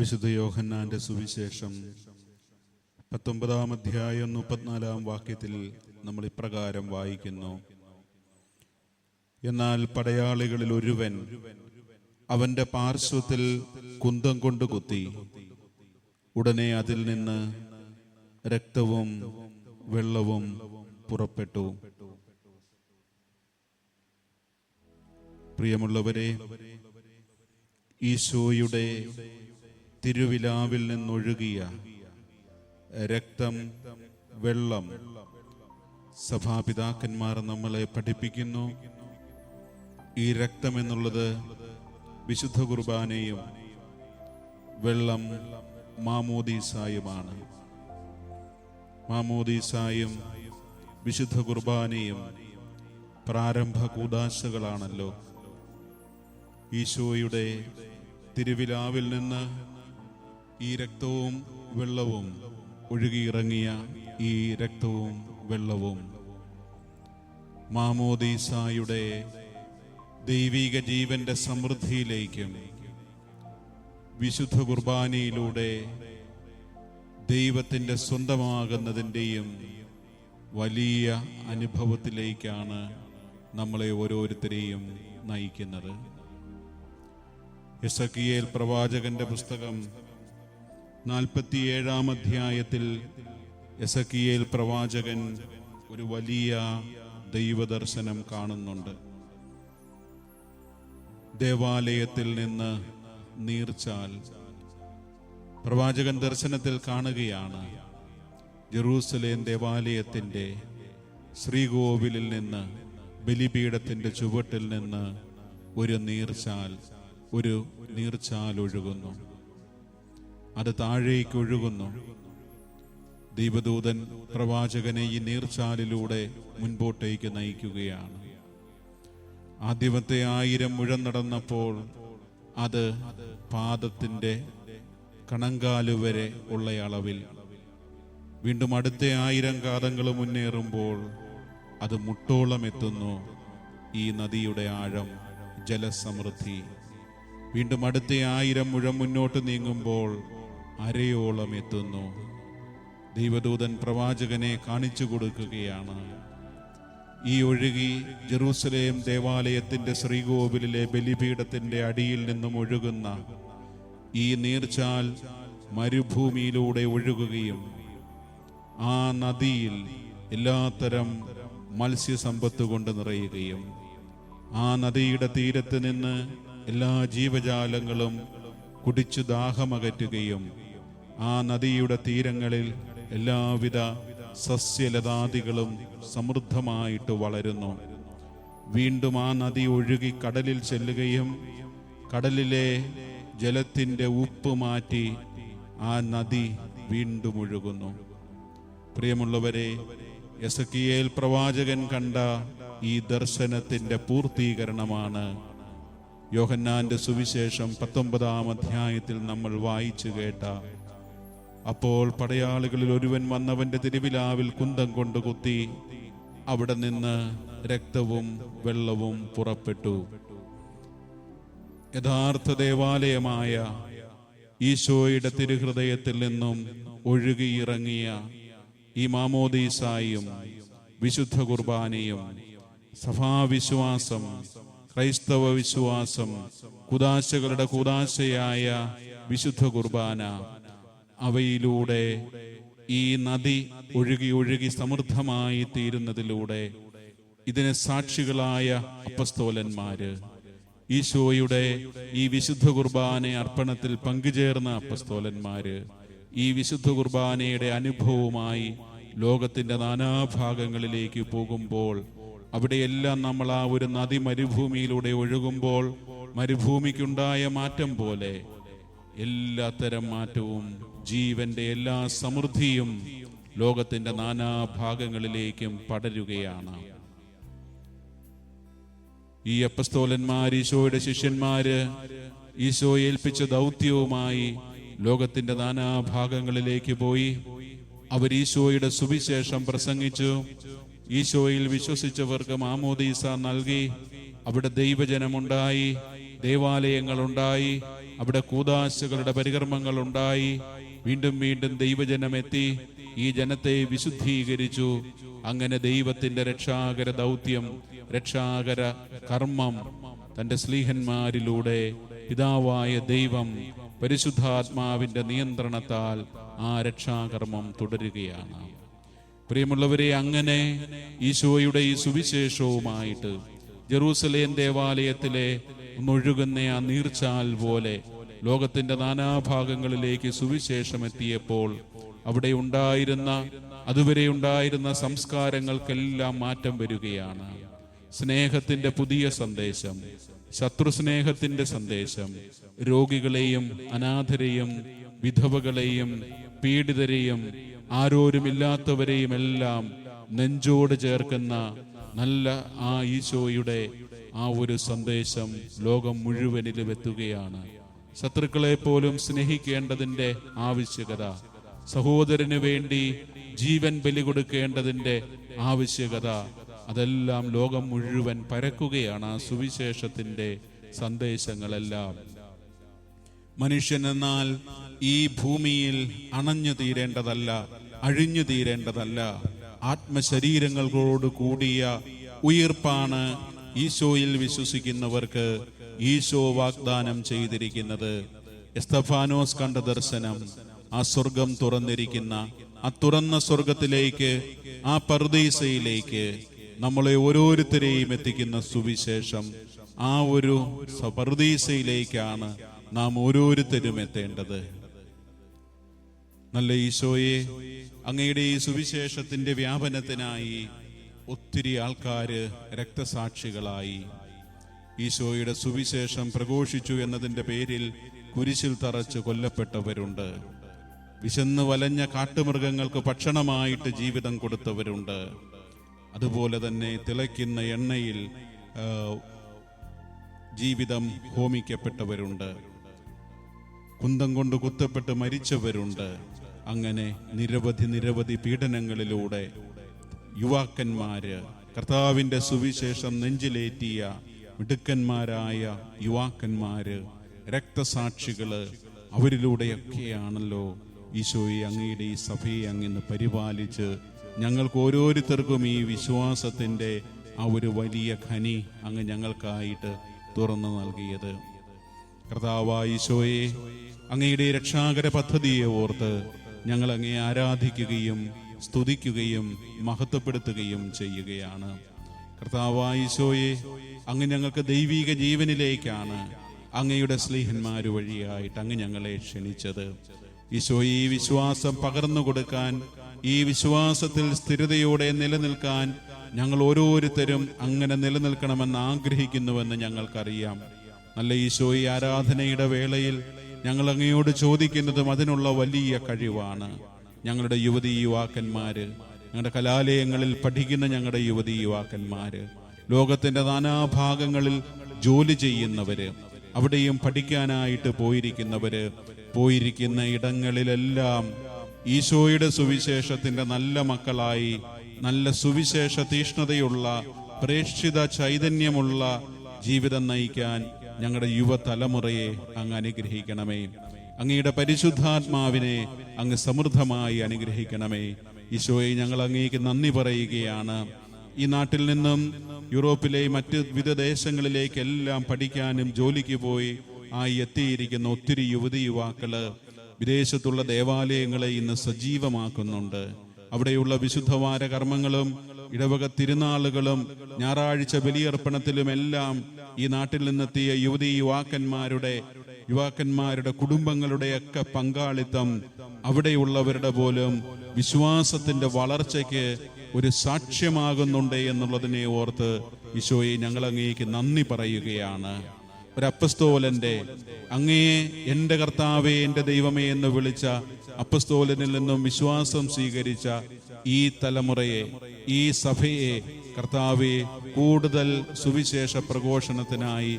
Speaker 2: വിശുദ്ധ യോഹന്നാന്റെ സുവിശേഷം 19-ാം അധ്യായം 34-ാം വാക്യത്തിൽ നമ്മൾ ഇപ്രകാരം വായിക്കുന്നു: എന്നാൽ പടയാളികളിൽ ഒരുവൻ അവന്റെ പാർശ്വത്തിൽ കുന്തം കൊണ്ട് കുത്തി. ഉടനെ അതിൽ നിന്ന് രക്തവും വെള്ളവും പുറപ്പെട്ടു. പ്രിയമുള്ളവരെ, ഈശോയുടെ തിരുവിലാവിൽ നിന്നൊഴുകിയ രക്തം, വെള്ളം, സഭാപിതാക്കന്മാർ നമ്മളെ പഠിപ്പിക്കുന്നു. ഈ രക്തം എന്നുള്ളത് വിശുദ്ധ കുർബാനയും വെള്ളം മാമോദീസായുമാണ്. മാമോദീസായും വിശുദ്ധ കുർബാനയും പ്രാരംഭ കൂദാശകളാണല്ലോ. ഈശോയുടെ തിരുവിലാവിൽ നിന്ന് ഈ രക്തവും വെള്ളവും ഒഴുകിയിറങ്ങിയ ഈ രക്തവും വെള്ളവും മാമോദീസായുടെ ദൈവിക ജീവന്റെ സമൃദ്ധിയിലേക്കും വിശുദ്ധ കുർബാനയിലൂടെ ദൈവത്തിൻ്റെ സ്വന്തമാകുന്നതിൻ്റെയും വലിയ അനുഭവത്തിലേക്കാണ് നമ്മളെ ഓരോരുത്തരെയും നയിക്കുന്നത്. എസക്കിയേൽ പ്രവാചകന്റെ പുസ്തകം 47-ാം അധ്യായത്തിൽ എസക്കിയേൽ പ്രവാചകൻ ഒരു വലിയ ദൈവദർശനം കാണുന്നുണ്ട്. ദേവാലയത്തിൽ നിന്ന് നീർച്ചാൽ പ്രവാചകൻ ദർശനത്തിൽ കാണുകയാണ്. ജെറൂസലേം ദേവാലയത്തിൻ്റെ ശ്രീകോവിലിൽ നിന്ന്, ബലിപീഠത്തിൻ്റെ ചുവട്ടിൽ നിന്ന് ഒരു നീർച്ചാൽ ഒഴുകുന്നു. അത് താഴേക്ക് ഒഴുകുന്നു. ദൈവദൂതൻ പ്രവാചകനെ ഈ നീർച്ചാലിലൂടെ മുൻപോട്ടേക്ക് നയിക്കുകയാണ്. ആദ്യമത്തെ 1000 മുഴം നടന്നപ്പോൾ അത് പാദത്തിൻ്റെ കണങ്കാലുവരെ ഉള്ള അളവിൽ, വീണ്ടും അടുത്ത 1000 കാതങ്ങൾ മുന്നേറുമ്പോൾ അത് മുട്ടോളം എത്തുന്നു. ഈ നദിയുടെ ആഴം, ജലസമൃദ്ധി. വീണ്ടും അടുത്ത 1000 മുഴം മുന്നോട്ട് നീങ്ങുമ്പോൾ അരയോളം എത്തുന്നു. ദൈവദൂതൻ പ്രവാചകനെ കാണിച്ചു കൊടുക്കുകയാണ്. ഈ ഒഴുകി ജെറൂസലേം ദേവാലയത്തിന്റെ ശ്രീകോവിലിലെ ബലിപീഠത്തിന്റെ അടിയിൽ നിന്നും ഒഴുകുന്ന ഈ നീർച്ചാൽ മരുഭൂമിയിലൂടെ ഒഴുകുകയും ആ നദിയിൽ എല്ലാത്തരം മത്സ്യസമ്പത്ത് കൊണ്ട് നിറയുകയും ആ നദിയുടെ തീരത്ത് നിന്ന് എല്ലാ ജീവജാലങ്ങളും കുടിച്ചു ദാഹമകറ്റുകയും ആ നദിയുടെ തീരങ്ങളിൽ എല്ലാവിധ സസ്യലതാദികളും സമൃദ്ധമായിട്ട് വളരുന്നു. വീണ്ടും ആ നദി ഒഴുകി കടലിൽ ചെല്ലുകയും കടലിലെ ജലത്തിൻ്റെ ഉപ്പ് മാറ്റി ആ നദി വീണ്ടും ഒഴുകുന്നു. പ്രിയമുള്ളവരെ, എസക്കിയേൽ പ്രവാചകൻ കണ്ട ഈ ദർശനത്തിൻ്റെ പൂർത്തീകരണമാണ് യോഹന്നാന്റെ സുവിശേഷം 19-ാം അധ്യായത്തിൽ നമ്മൾ വായിച്ചു കേട്ട: അപ്പോൾ പടയാളികളിൽ ഒരുവൻ വന്നവന്റെ തിരുവിലാവിൽ കുന്തം കൊണ്ട് കുത്തി. അവിടെ നിന്ന് രക്തവും വെള്ളവും പുറപ്പെട്ടു. യഥാർത്ഥ ദേവാലയമായ ഈശോയുടെ തിരുഹൃദയത്തിൽ നിന്നും ഒഴുകിയിറങ്ങിയ ഈ മാമോദീസായും വിശുദ്ധ കുർബാനയും സഭാവിശ്വാസം, ക്രൈസ്തവ വിശ്വാസം, കുദാശകളുടെ കുദാശയായ വിശുദ്ധ കുർബാന, അവയിലൂടെ ഈ നദി ഒഴുകി ഒഴുകി സമൃദ്ധമായി തീരുന്നതിലൂടെ ഇതിന് സാക്ഷികളായ അപ്പസ്തോലന്മാര്, ഈശോയുടെ ഈ വിശുദ്ധ കുർബാന അർപ്പണത്തിൽ പങ്കുചേർന്ന അപ്പസ്തോലന്മാര്, ഈ വിശുദ്ധ കുർബാനയുടെ അനുഭവവുമായി ലോകത്തിന്റെ നാനാഭാഗങ്ങളിലേക്ക് പോകുമ്പോൾ അവിടെയെല്ലാം നമ്മൾ ആ ഒരു നദി മരുഭൂമിയിലൂടെ ഒഴുകുമ്പോൾ മരുഭൂമിക്കുണ്ടായ മാറ്റം പോലെ എല്ലാത്തരം മാറ്റവും, ജീവന്റെ എല്ലാ സമൃദ്ധിയും ലോകത്തിന്റെ നാനാഭാഗങ്ങളിലേക്കും പടരുകയാണ്. ഈ അപ്പസ്തോലന്മാർ, ഈശോയുടെ ശിഷ്യന്മാര്, ഈശോ ഏൽപ്പിച്ച ദൗത്യവുമായി ലോകത്തിന്റെ നാനാഭാഗങ്ങളിലേക്ക് പോയി. അവർ ഈശോയുടെ സുവിശേഷം പ്രസംഗിച്ചു. ഈശോയിൽ വിശ്വസിച്ചവർക്ക് മാമോദീസ നൽകി. അവിടെ ദൈവജനമുണ്ടായി, ദേവാലയങ്ങളുണ്ടായി. അവിടെ കൂദാശകളുടെ പരികർമ്മങ്ങൾ ഉണ്ടായി. വീണ്ടും വീണ്ടും ദൈവജനമെത്തി ഈ ജനത്തെ വിശുദ്ധീകരിച്ചു. അങ്ങനെ ദൈവത്തിന്റെ രക്ഷാകര ദൗത്യം, രക്ഷാകര കർമ്മം തന്റെ സ്ലീഹന്മാരിലൂടെ പിതാവായ ദൈവം പരിശുദ്ധാത്മാവിന്റെ നിയന്ത്രണത്താൽ ആ രക്ഷാകർമ്മം തുടരുകയാണ്. പ്രിയമുള്ളവരെ, അങ്ങനെ ഈശോയുടെ ഈ സുവിശേഷവുമായിട്ട് ജെറൂസലേം ദേവാലയത്തിലെ ഒന്നൊഴുകുന്ന ആ നീർച്ചാൽ പോലെ ലോകത്തിന്റെ നാനാഭാഗങ്ങളിലേക്ക് സുവിശേഷം എത്തിയപ്പോൾ അതുവരെ ഉണ്ടായിരുന്ന സംസ്കാരങ്ങൾക്കെല്ലാം മാറ്റം വരികയാണ്. സ്നേഹത്തിന്റെ പുതിയ സന്ദേശം, ശത്രുസ്നേഹത്തിന്റെ സന്ദേശം, രോഗികളെയും അനാഥരെയും വിധവകളെയും പീഡിതരെയും ആരോരുമില്ലാത്തവരെയും എല്ലാം നെഞ്ചോട് ചേർക്കുന്ന നല്ല ആ ഈശോയുടെ ആ ഒരു സന്ദേശം ലോകം മുഴുവനിലും എത്തുകയാണ്. ശത്രുക്കളെ പോലും സ്നേഹിക്കേണ്ടതിന്റെ ആവശ്യകത, സഹോദരന് വേണ്ടി ജീവൻ ബലി കൊടുക്കേണ്ടതിന്റെ ആവശ്യകത, അതെല്ലാം ലോകം മുഴുവൻ പരക്കുകയാണ് ആ സുവിശേഷത്തിന്റെ സന്ദേശങ്ങളെല്ലാം. മനുഷ്യൻ എന്നാൽ ഈ ഭൂമിയിൽ അണഞ്ഞു തീരേണ്ടതല്ല, അഴിഞ്ഞു തീരേണ്ടതല്ല. ആത്മശരീരങ്ങളോട് കൂടിയ ഉയിർപ്പാണ് ഈശോയിൽ വിശ്വസിക്കുന്നവർക്ക് ഈശോ വാഗ്ദാനം ചെയ്തിരിക്കുന്നത്. എസ്തഫാനോസ് കണ്ട ദർശനം, ആ സ്വർഗം തുറന്നിരിക്കുന്ന ആ തുറന്ന സ്വർഗത്തിലേക്ക്, ആ പർദീസയിലേക്ക് നമ്മളെ ഓരോരുത്തരെയും എത്തിക്കുന്ന സുവിശേഷം, ആ ഒരു പർദീസയിലേക്കാണ് നാം ഓരോരുത്തരും എത്തേണ്ടത്. നല്ല ഈശോയെ, അങ്ങയുടെ ഈ സുവിശേഷത്തിന്റെ വ്യാപനത്തിനായി ഒത്തിരി ആൾക്കാര് രക്തസാക്ഷികളായി. ഈശോയുടെ സുവിശേഷം പ്രഘോഷിച്ചു എന്നതിന്റെ പേരിൽ കുരിശിൽ തറച്ച് കൊല്ലപ്പെട്ടവരുണ്ട്. വിശന്ന് വലഞ്ഞ കാട്ടുമൃഗങ്ങൾക്ക് ഭക്ഷണമായിട്ട് ജീവിതം കൊടുത്തവരുണ്ട്. അതുപോലെ തന്നെ തിളയ്ക്കുന്ന എണ്ണയിൽ ജീവിതം ഹോമിക്കപ്പെട്ടവരുണ്ട്. കുന്തം കൊണ്ട് കുത്തപ്പെട്ട് മരിച്ചവരുണ്ട്. അങ്ങനെ നിരവധി പീഡനങ്ങളിലൂടെ യുവാക്കന്മാര്, കർത്താവിന്റെ സുവിശേഷം നെഞ്ചിലേറ്റിയ മിടുക്കന്മാരായ യുവാക്കന്മാര്, രക്തസാക്ഷികള്, അവരിലൂടെയൊക്കെയാണല്ലോ ഈശോയെ, അങ്ങയുടെ ഈ സഭയെ അങ്ങിന്ന് പരിപാലിച്ച് ഞങ്ങൾക്ക് ഓരോരുത്തർക്കും ഈ വിശ്വാസത്തിന്റെ ആ ഒരു വലിയ ഖനി അങ്ങ് ഞങ്ങൾക്കായിട്ട് തുറന്നു നൽകിയത്. കർത്താവായ ഈശോയെ, അങ്ങയുടെ രക്ഷാകര പദ്ധതിയെ ഓർത്ത് ഞങ്ങൾ അങ്ങയെ ആരാധിക്കുകയും സ്തുതിക്കുകയും മഹത്വപ്പെടുത്തുകയും ചെയ്യുകയാണ്. കർത്താവായ ഈശോയെ, അങ്ങ് ഞങ്ങൾക്ക് ദൈവിക ജീവനിലേക്കാണ് അങ്ങയുടെ സ്ലീഹന്മാര് വഴിയായിട്ട് അങ്ങ് ഞങ്ങളെ ക്ഷണിച്ചത്. ഈശോയെ, ഈ വിശ്വാസം പകർന്നു കൊടുക്കാൻ, ഈ വിശ്വാസത്തിൽ സ്ഥിരതയോടെ നിലനിൽക്കാൻ ഞങ്ങൾ ഓരോരുത്തരും അങ്ങനെ നിലനിൽക്കണമെന്ന് ആഗ്രഹിക്കുന്നുവെന്ന് ഞങ്ങൾക്കറിയാം. നല്ല ഈശോയെ, ആരാധനയുടെ വേളയിൽ ഞങ്ങൾ അങ്ങയോട് ചോദിക്കുന്നതും അതിനുള്ള വലിയ കഴിവാണ്. ഞങ്ങളുടെ യുവാക്കന്മാര്, ഞങ്ങളുടെ കലാലയങ്ങളിൽ പഠിക്കുന്ന ഞങ്ങളുടെ യുവാക്കന്മാര്, ലോകത്തിന്റെ നാനാഭാഗങ്ങളിൽ ജോലി ചെയ്യുന്നവര്, അവിടെയും പഠിക്കാനായിട്ട് പോയിരിക്കുന്ന ഇടങ്ങളിലെല്ലാം ഈശോയുടെ സുവിശേഷത്തിന്റെ നല്ല മക്കളായി, നല്ല സുവിശേഷ തീഷ്ണതയുള്ള, പ്രേക്ഷിത ചൈതന്യമുള്ള ജീവിതം നയിക്കാൻ ഞങ്ങളുടെ യുവതലമുറയെ അങ്ങ് അനുഗ്രഹിക്കണമേ. അങ്ങയുടെ പരിശുദ്ധാത്മാവിനെ അങ്ങ് സമൃദ്ധമായി അനുഗ്രഹിക്കണമേ. ഈശോയെ, ഞങ്ങൾ അങ്ങേക്ക് നന്ദി പറയുകയാണ്. ഈ നാട്ടിൽ നിന്നും യൂറോപ്പിലെ മറ്റ് വിവിധ ദേശങ്ങളിലേക്കെല്ലാം പഠിക്കാനും ജോലിക്ക് പോയി എത്തിയിരിക്കുന്ന ഒത്തിരി യുവാക്കള് വിദേശത്തുള്ള ദേവാലയങ്ങളെ ഇന്ന് സജീവമാക്കുന്നുണ്ട്. അവിടെയുള്ള വിശുദ്ധവാര കർമ്മങ്ങളും ഇടവക തിരുനാളുകളും ഞായറാഴ്ച ബലിയർപ്പണത്തിലുമെല്ലാം ഈ നാട്ടിൽ നിന്നെത്തിയ യുവാക്കന്മാരുടെ കുടുംബങ്ങളുടെയൊക്കെ പങ്കാളിത്തം അവിടെയുള്ളവരുടെ പോലും വിശ്വാസത്തിന്റെ വളർച്ചയ്ക്ക് ഒരു സാക്ഷ്യമാകുന്നുണ്ട് എന്നുള്ളതിനെ ഓർത്ത് ഈശോയെ, ഞങ്ങൾ അങ്ങേക്ക് നന്ദി പറയുകയാണ്. ഒരു അപ്പസ്തോലന്റെ, അങ്ങയെ എൻ്റെ കർത്താവേ, എൻ്റെ ദൈവമേ എന്ന് വിളിച്ച അപ്പസ്തോലനിൽ നിന്നും വിശ്വാസം സ്വീകരിച്ച ഈ തലമുറയെ, ഈ സഭയെ കർത്താവേ, കൂടുതൽ സുവിശേഷ പ്രഘോഷണത്തിനായി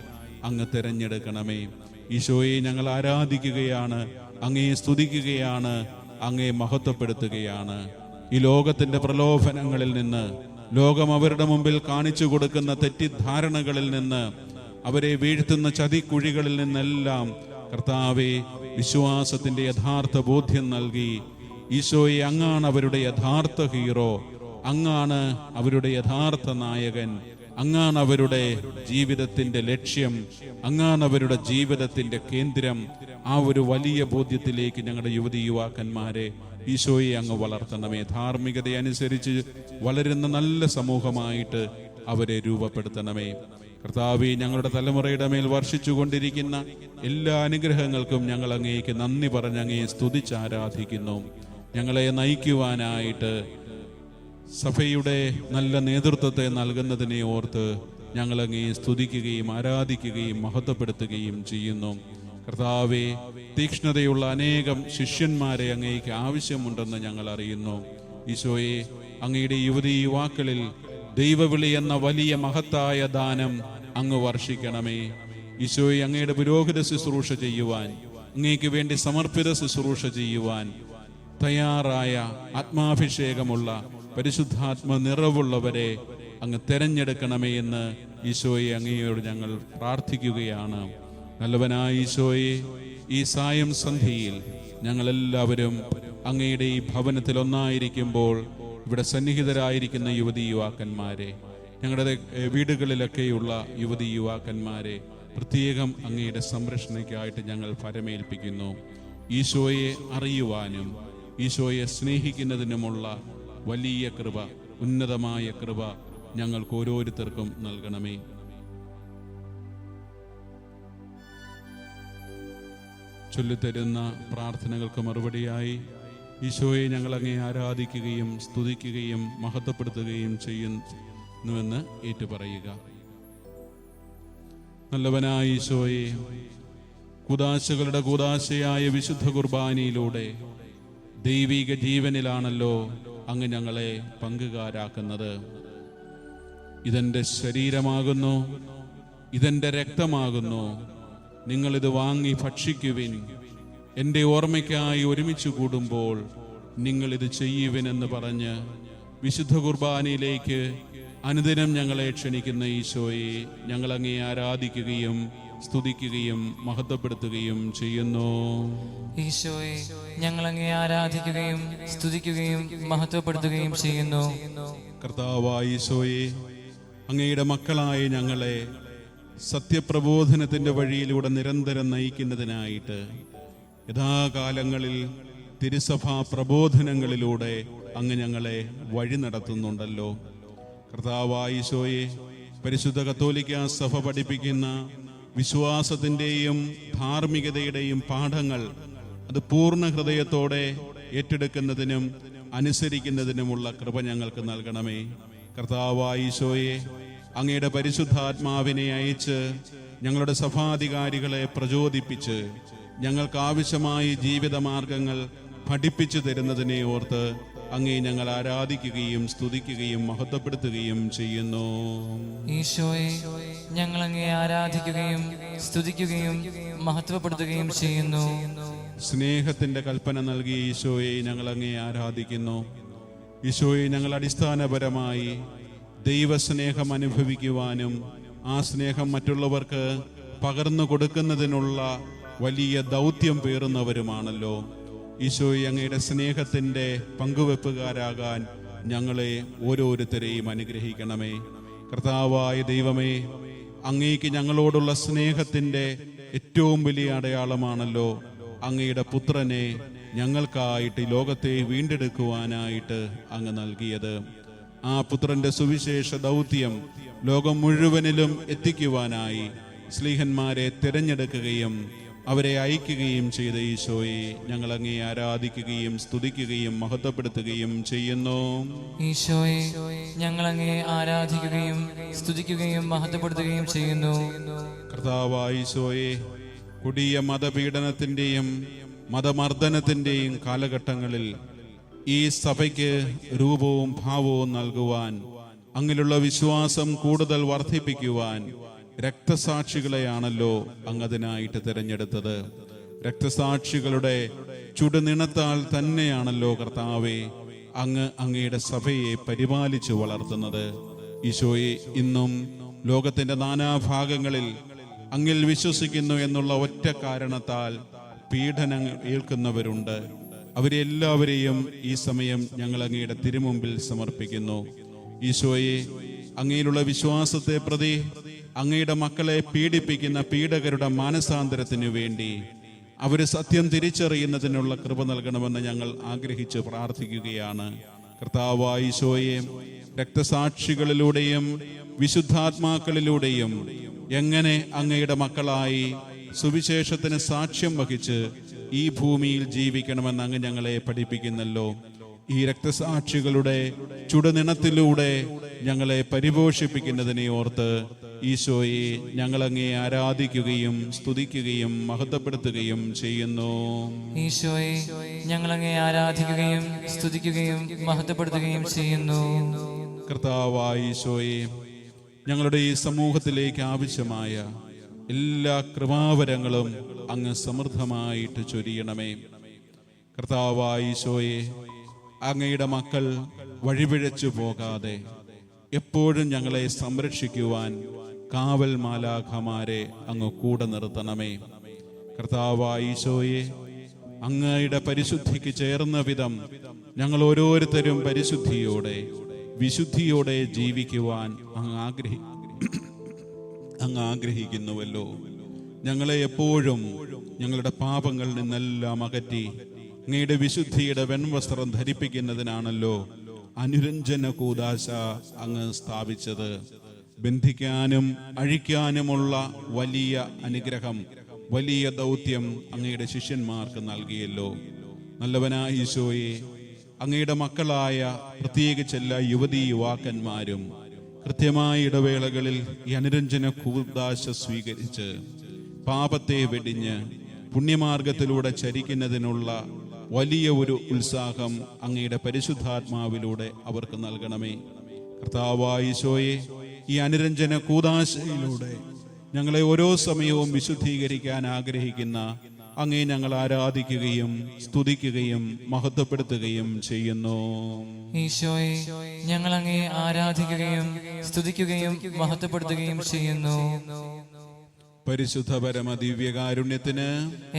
Speaker 2: അങ്ങ് തിരഞ്ഞെടുക്കണമേ. ഈശോയെ, ഞങ്ങൾ ആരാധിക്കുകയാണ്, അങ്ങയെ സ്തുതിക്കുകയാണ്, അങ്ങയെ മഹത്വപ്പെടുത്തുകയാണ്. ഈ ലോകത്തിന്റെ പ്രലോഭനങ്ങളിൽ നിന്ന്, ലോകം അവരുടെ മുമ്പിൽ കാണിച്ചു കൊടുക്കുന്ന തെറ്റിദ്ധാരണകളിൽ നിന്ന്, അവരെ വീഴ്ത്തുന്ന ചതിക്കുഴികളിൽ നിന്നെല്ലാം കർത്താവെ, വിശ്വാസത്തിന്റെ യഥാർത്ഥ ബോധ്യം നൽകി ഈശോയെ, അങ്ങാണ് അവരുടെ യഥാർത്ഥ ഹീറോ, അങ്ങാണ് അവരുടെ യഥാർത്ഥ നായകൻ, അങ്ങാണ് അവരുടെ ജീവിതത്തിന്റെ ലക്ഷ്യം, അങ്ങാണ് അവരുടെ ജീവിതത്തിന്റെ കേന്ദ്രം. ആ ഒരു വലിയ ബോധ്യത്തിലേക്ക് ഞങ്ങളുടെ യുവതി യുവാക്കന്മാരെ ഈശോയെ അങ്ങ് വളർത്തണമേ. ധാർമ്മികതയനുസരിച്ച് വളരുന്ന നല്ല സമൂഹമായിട്ട് അവരെ രൂപപ്പെടുത്തണമേ. കർത്താവേ, ഞങ്ങളുടെ തലമുറയുടെ മേൽ വർഷിച്ചുകൊണ്ടിരിക്കുന്ന എല്ലാ അനുഗ്രഹങ്ങൾക്കും ഞങ്ങൾ അങ്ങേക്ക് നന്ദി പറഞ്ഞ് അങ്ങയെ സ്തുതിച്ച് ആരാധിക്കുന്നു. ഞങ്ങളെ നയിക്കുവാനായിട്ട് സഭയുടെ നല്ല നേതൃത്വത്തെ നൽകുന്നതിനെ ഓർത്ത് ഞങ്ങൾ അങ്ങയെ സ്തുതിക്കുകയും ആരാധിക്കുകയും മഹത്വപ്പെടുത്തുകയും ചെയ്യുന്നു. കർത്താവെ, തീക്ഷ്ണതയുള്ള അനേകം ശിഷ്യന്മാരെ അങ്ങേക്ക് ആവശ്യമുണ്ടെന്ന് ഞങ്ങൾ അറിയുന്നു. ഈശോയെ, അങ്ങയുടെ യുവതി യുവാക്കളിൽ ദൈവവിളി എന്ന വലിയ മഹത്തായ ദാനം അങ്ങ് വർഷിക്കണമേ. ഈശോയെ, അങ്ങയുടെ പുരോഹിത ശുശ്രൂഷ ചെയ്യുവാൻ, അങ്ങേക്ക് വേണ്ടി സമർപ്പിത ശുശ്രൂഷ ചെയ്യുവാൻ തയ്യാറായ ആത്മാഭിഷേകമുള്ള പരിശുദ്ധാത്മ നിറവുള്ളവരെ അങ്ങ് തെരഞ്ഞെടുക്കണമേ എന്ന് ഈശോയെ അങ്ങയോട് ഞങ്ങൾ പ്രാർത്ഥിക്കുകയാണ്. നല്ലവനായ ഈശോയെ, ഈ സായം സന്ധ്യയിൽ ഞങ്ങളെല്ലാവരും അങ്ങയുടെ ഈ ഭവനത്തിൽ ഒന്നായിരിക്കുമ്പോൾ ഇവിടെ സന്നിഹിതരായിരിക്കുന്ന യുവതി യുവാക്കന്മാരെ, ഞങ്ങളുടെ വീടുകളിലൊക്കെയുള്ള യുവതി യുവാക്കന്മാരെ പ്രത്യേകം അങ്ങയുടെ സംരക്ഷണയ്ക്കായിട്ട് ഞങ്ങൾ ഫരമേൽപ്പിക്കുന്നു. ഈശോയെ അറിയുവാനും ഈശോയെ സ്നേഹിക്കുന്നതിനുമുള്ള വലിയ കൃപ, ഉന്നതമായ കൃപ ഞങ്ങൾക്ക് ഓരോരുത്തർക്കും നൽകണമേ. ചൊല്ലിത്തരുന്ന പ്രാർത്ഥനകൾക്ക് മറുപടിയായി ഈശോയെ, ഞങ്ങൾ അങ്ങേ ആരാധിക്കുകയും സ്തുതിക്കുകയും മഹത്വപ്പെടുത്തുകയും ചെയ്യുന്നുവെന്ന് ഏറ്റുപറയുക. നല്ലവനായ ഈശോയെ, കൂദാശകളുടെ കൂദാശയായ വിശുദ്ധ കുർബാനയിലൂടെ ദൈവിക ജീവനിലാണല്ലോ അങ്ങ് ഞങ്ങളെ പങ്കുകാരാക്കുന്നത്. ഇതെന്റെ ശരീരമാകുന്നു, ഇതെന്റെ രക്തമാകുന്നു, നിങ്ങളിത് വാങ്ങി ഭക്ഷിക്കുവിൻ. എൻ്റെ ഓർമ്മയ്ക്കായി ഒരുമിച്ച് കൂടുമ്പോൾ നിങ്ങളിത് ചെയ്യുവിനെന്ന് പറഞ്ഞ് വിശുദ്ധ കുർബാനയിലേക്ക് അനുദിനം ഞങ്ങളെ ക്ഷണിക്കുന്ന ഈശോയെ, ഞങ്ങൾ അങ്ങേ ആരാധിക്കുകയും സ്തുതിക്കുകയും മഹത്വപ്പെടുത്തുകയും ചെയ്യുന്നു.
Speaker 1: ഈശോയെ, ഞങ്ങൾ അങ്ങേ ആരാധിക്കുകയും സ്തുതിക്കുകയും മഹത്വപ്പെടുത്തുകയും ചെയ്യുന്നു.
Speaker 2: കർത്താവായ ഈശോയെ, അങ്ങയുടെ മക്കളായ ഞങ്ങളെ സത്യപ്രബോധനത്തിന്റെ വഴിയിലൂടെ നിരന്തരം നയിക്കുന്നതിനായിട്ട് യഥാകാലങ്ങളിൽ തിരുസഭാ പ്രബോധനങ്ങളിലൂടെ അങ്ങ് ഞങ്ങളെ വഴി നടത്തുന്നുണ്ടല്ലോ. കർത്താവായ ഈശോയെ, പരിശുദ്ധ കത്തോലിക്ക സഭ പഠിപ്പിക്കുന്ന വിശ്വാസത്തിൻ്റെയും ധാർമ്മികതയുടെയും പാഠങ്ങൾ അത് പൂർണ്ണ ഹൃദയത്തോടെ ഏറ്റെടുക്കുന്നതിനും അനുസരിക്കുന്നതിനുമുള്ള കൃപ ഞങ്ങൾക്ക് നൽകണമേ. കർത്താവായ ഈശോയെ, അങ്ങയുടെ പരിശുദ്ധാത്മാവിനെ അയച്ച് ഞങ്ങളുടെ സഭാധികാരികളെ പ്രചോദിപ്പിച്ച് ഞങ്ങൾക്ക് ആവശ്യമായ ജീവിതമാർഗങ്ങൾ പഠിപ്പിച്ചു തരുന്നതിനെ ഓർത്ത് അങ്ങേ ഞങ്ങൾ ആരാധിക്കുകയും സ്തുതിക്കുകയും മഹത്വപ്പെടുത്തുകയും ചെയ്യുന്നു.
Speaker 1: ഈശോയെ, ഞങ്ങൾ അങ്ങേ ആരാധിക്കുകയും സ്തുതിക്കുകയും മഹത്വപ്പെടുത്തുകയും ചെയ്യുന്നു.
Speaker 2: സ്നേഹത്തിന്റെ കൽപ്പന നൽകിയ ഈശോയെ ഞങ്ങൾ അങ്ങേ ആരാധിക്കുന്നു. ഈശോയെ, ഞങ്ങൾ അടിസ്ഥാനപരമായി ദൈവസ്നേഹം അനുഭവിക്കുവാനും ആ സ്നേഹം മറ്റുള്ളവർക്ക് പകർന്നു കൊടുക്കുന്നതിനുള്ള വലിയ ദൗത്യം പേറുന്നവരുമാണല്ലോ. ഈശോയെ, അങ്ങയുടെ സ്നേഹത്തിൻ്റെ പങ്കുവെപ്പുകാരാകാൻ ഞങ്ങളെ ഓരോരുത്തരെയും അനുഗ്രഹിക്കണമേ. കർത്താവായ ദൈവമേ, അങ്ങേക്ക് ഞങ്ങളോടുള്ള സ്നേഹത്തിൻ്റെ ഏറ്റവും വലിയ അടയാളമാണല്ലോ അങ്ങയുടെ പുത്രനെ ഞങ്ങൾക്കായിട്ട് ലോകത്തെ വീണ്ടെടുക്കുവാനായിട്ട് അങ്ങ് നൽകിയത്. ആ പുത്രന്റെ സുവിശേഷ ദൗത്യം ലോകം മുഴുവനിലും എത്തിക്കുവാനായി സ്ലീഹന്മാരെ തിരഞ്ഞെടുക്കുകയും അവരെ അയക്കുകയും ചെയ്ത ഈശോയെ ഞങ്ങൾ അങ്ങേ ആരാധിക്കുകയും സ്തുതിക്കുകയും മഹത്വപ്പെടുത്തുകയും ചെയ്യുന്നു.
Speaker 1: ഈശോയെ, ഞങ്ങൾ അങ്ങേ ആരാധിക്കുകയും സ്തുതിക്കുകയും മഹത്വപ്പെടുത്തുകയും ചെയ്യുന്നു.
Speaker 2: കർത്താവായ ഈശോയെ, കൊടിയ മതപീഡനത്തിൻ്റെയും മതമർദ്ദനത്തിൻ്റെയും കാലഘട്ടങ്ങളിൽ ഈ സഭയ്ക്ക് രൂപവും ഭാവവും നൽകുവാൻ, അങ്ങിലുള്ള വിശ്വാസം കൂടുതൽ വർദ്ധിപ്പിക്കുവാൻ രക്തസാക്ഷികളെയാണല്ലോ അങ്ങതിനായിട്ട് തിരഞ്ഞെടുത്തത്. രക്തസാക്ഷികളുടെ ചുടുനിണത്താൽ തന്നെയാണല്ലോ കർത്താവെ അങ്ങ് അങ്ങയുടെ സഭയെ പരിപാലിച്ചു വളർത്തുന്നത്. ഈശോയെ, ഇന്നും ലോകത്തിന്റെ നാനാഭാഗങ്ങളിൽ അങ്ങിൽ വിശ്വസിക്കുന്നു എന്നുള്ള ഒറ്റ കാരണത്താൽ പീഡനം ഏൽക്കുന്നവരുണ്ട്. അവരെല്ലാവരെയും ഈ സമയം ഞങ്ങൾ അങ്ങയുടെ തിരുമുമ്പിൽ സമർപ്പിക്കുന്നു. ഈശോയെ, അങ്ങയിലുള്ള വിശ്വാസത്തെ പ്രതി അങ്ങയുടെ മക്കളെ പീഡിപ്പിക്കുന്ന പീഡകരുടെ മാനസാന്തരത്തിനു വേണ്ടി അവർ സത്യം തിരിച്ചറിയുന്നതിനുള്ള കൃപ നൽകണമെന്ന് ഞങ്ങൾ ആഗ്രഹിച്ച് പ്രാർത്ഥിക്കുകയാണ്. കർത്താവായ ഈശോയെ, രക്തസാക്ഷികളിലൂടെയും വിശുദ്ധാത്മാക്കളിലൂടെയും എങ്ങനെ അങ്ങയുടെ മക്കളായി സുവിശേഷത്തിന് സാക്ഷ്യം വഹിച്ച് ഈ ഭൂമിയിൽ ജീവിക്കണമെന്ന് അങ്ങ് ഞങ്ങളെ പഠിപ്പിക്കുന്നല്ലോ. ഈ രക്തസാക്ഷികളുടെ ചുടുനിണത്തിലൂടെ ഞങ്ങളെ പരിപോഷിപ്പിക്കുന്നതിനെ ഓർത്ത് ഈശോയെ, ഞങ്ങളങ്ങേ ആരാധിക്കുകയും സ്തുതിക്കുകയും മഹത്വപ്പെടുത്തുകയും ചെയ്യുന്നു.
Speaker 1: ഈശോയെ, ഞങ്ങളങ്ങേ ആരാധിക്കുകയും സ്തുതിക്കുകയും മഹത്വപ്പെടുത്തുകയും ചെയ്യുന്നു.
Speaker 2: കർത്താവായ ഈശോയെ, ഞങ്ങളുടെ ഈ സമൂഹത്തിലേക്ക് ആവശ്യമായ എല്ലാ കൃപാവരങ്ങളും അങ്ങ് സമൃദ്ധമായിട്ട് ചൊരിയണമേ. കർത്താവായ ഈശോയെ, അങ്ങയുടെ മക്കൾ വഴിപിഴച്ചു പോകാതെ എപ്പോഴും ഞങ്ങളെ സംരക്ഷിക്കുവാൻ കാവൽ മാലാഖമാരെ അങ്ങ് കൂടെ നിർത്തണമേ. കർത്താവായ ഈശോയെ, അങ്ങയുടെ പരിശുദ്ധിക്ക് ചേർന്ന വിധം ഞങ്ങൾ ഓരോരുത്തരും പരിശുദ്ധിയോടെ വിശുദ്ധിയോടെ ജീവിക്കുവാൻ അങ്ങ് ആഗ്രഹിക്കുന്നുവല്ലോ. ഞങ്ങളെ എപ്പോഴും ഞങ്ങളുടെ പാപങ്ങളിൽ നിന്നെല്ലാം അകറ്റി അങ്ങയുടെ വിശുദ്ധിയുടെ വെൺവസ്ത്രം ധരിപ്പിക്കുന്നതിനാണല്ലോ അനുരഞ്ജന കൂദാശ അങ്ങ് സ്ഥാപിച്ചത്. ബന്ധിക്കാനും അഴിക്കാനുമുള്ള വലിയ അനുഗ്രഹം, വലിയ ദൗത്യം അങ്ങയുടെ ശിഷ്യന്മാർക്ക് നൽകിയല്ലോ. നല്ലവനായ ഈശോയെ, അങ്ങയുടെ മക്കളായ പ്രത്യേകിച്ച് എല്ലാ യുവാക്കന്മാരും കൃത്യമായ ഇടവേളകളിൽ ഈ അനുരഞ്ജന കൂദാശ സ്വീകരിച്ച് പാപത്തെ വെടിഞ്ഞ് പുണ്യമാർഗത്തിലൂടെ ചരിക്കുന്നതിനുള്ള വലിയ ഒരു ഉത്സാഹം അങ്ങയുടെ പരിശുദ്ധാത്മാവിലൂടെ അവർക്ക് നൽകണമേ. കർത്താവായ ഈശോയെ, ഈ അനുരഞ്ജന കൂദാശയിലൂടെ ഞങ്ങളെ ഓരോ സമയവും വിശുദ്ധീകരിക്കാൻ ആഗ്രഹിക്കുന്ന അങ്ങേ ഞങ്ങൾ ആരാധിക്കുകയും സ്തുതിക്കുകയും മഹത്വപ്പെടുത്തുകയും ചെയ്യുന്നു.
Speaker 1: ഈശോയെ, ഞങ്ങൾ അങ്ങേ ആരാധിക്കുകയും സ്തുതിക്കുകയും മഹത്വപ്പെടുത്തുകയും ചെയ്യുന്നു.
Speaker 2: പരിശുദ്ധ പരമ ദിവ്യകാരുണ്യത്തിന്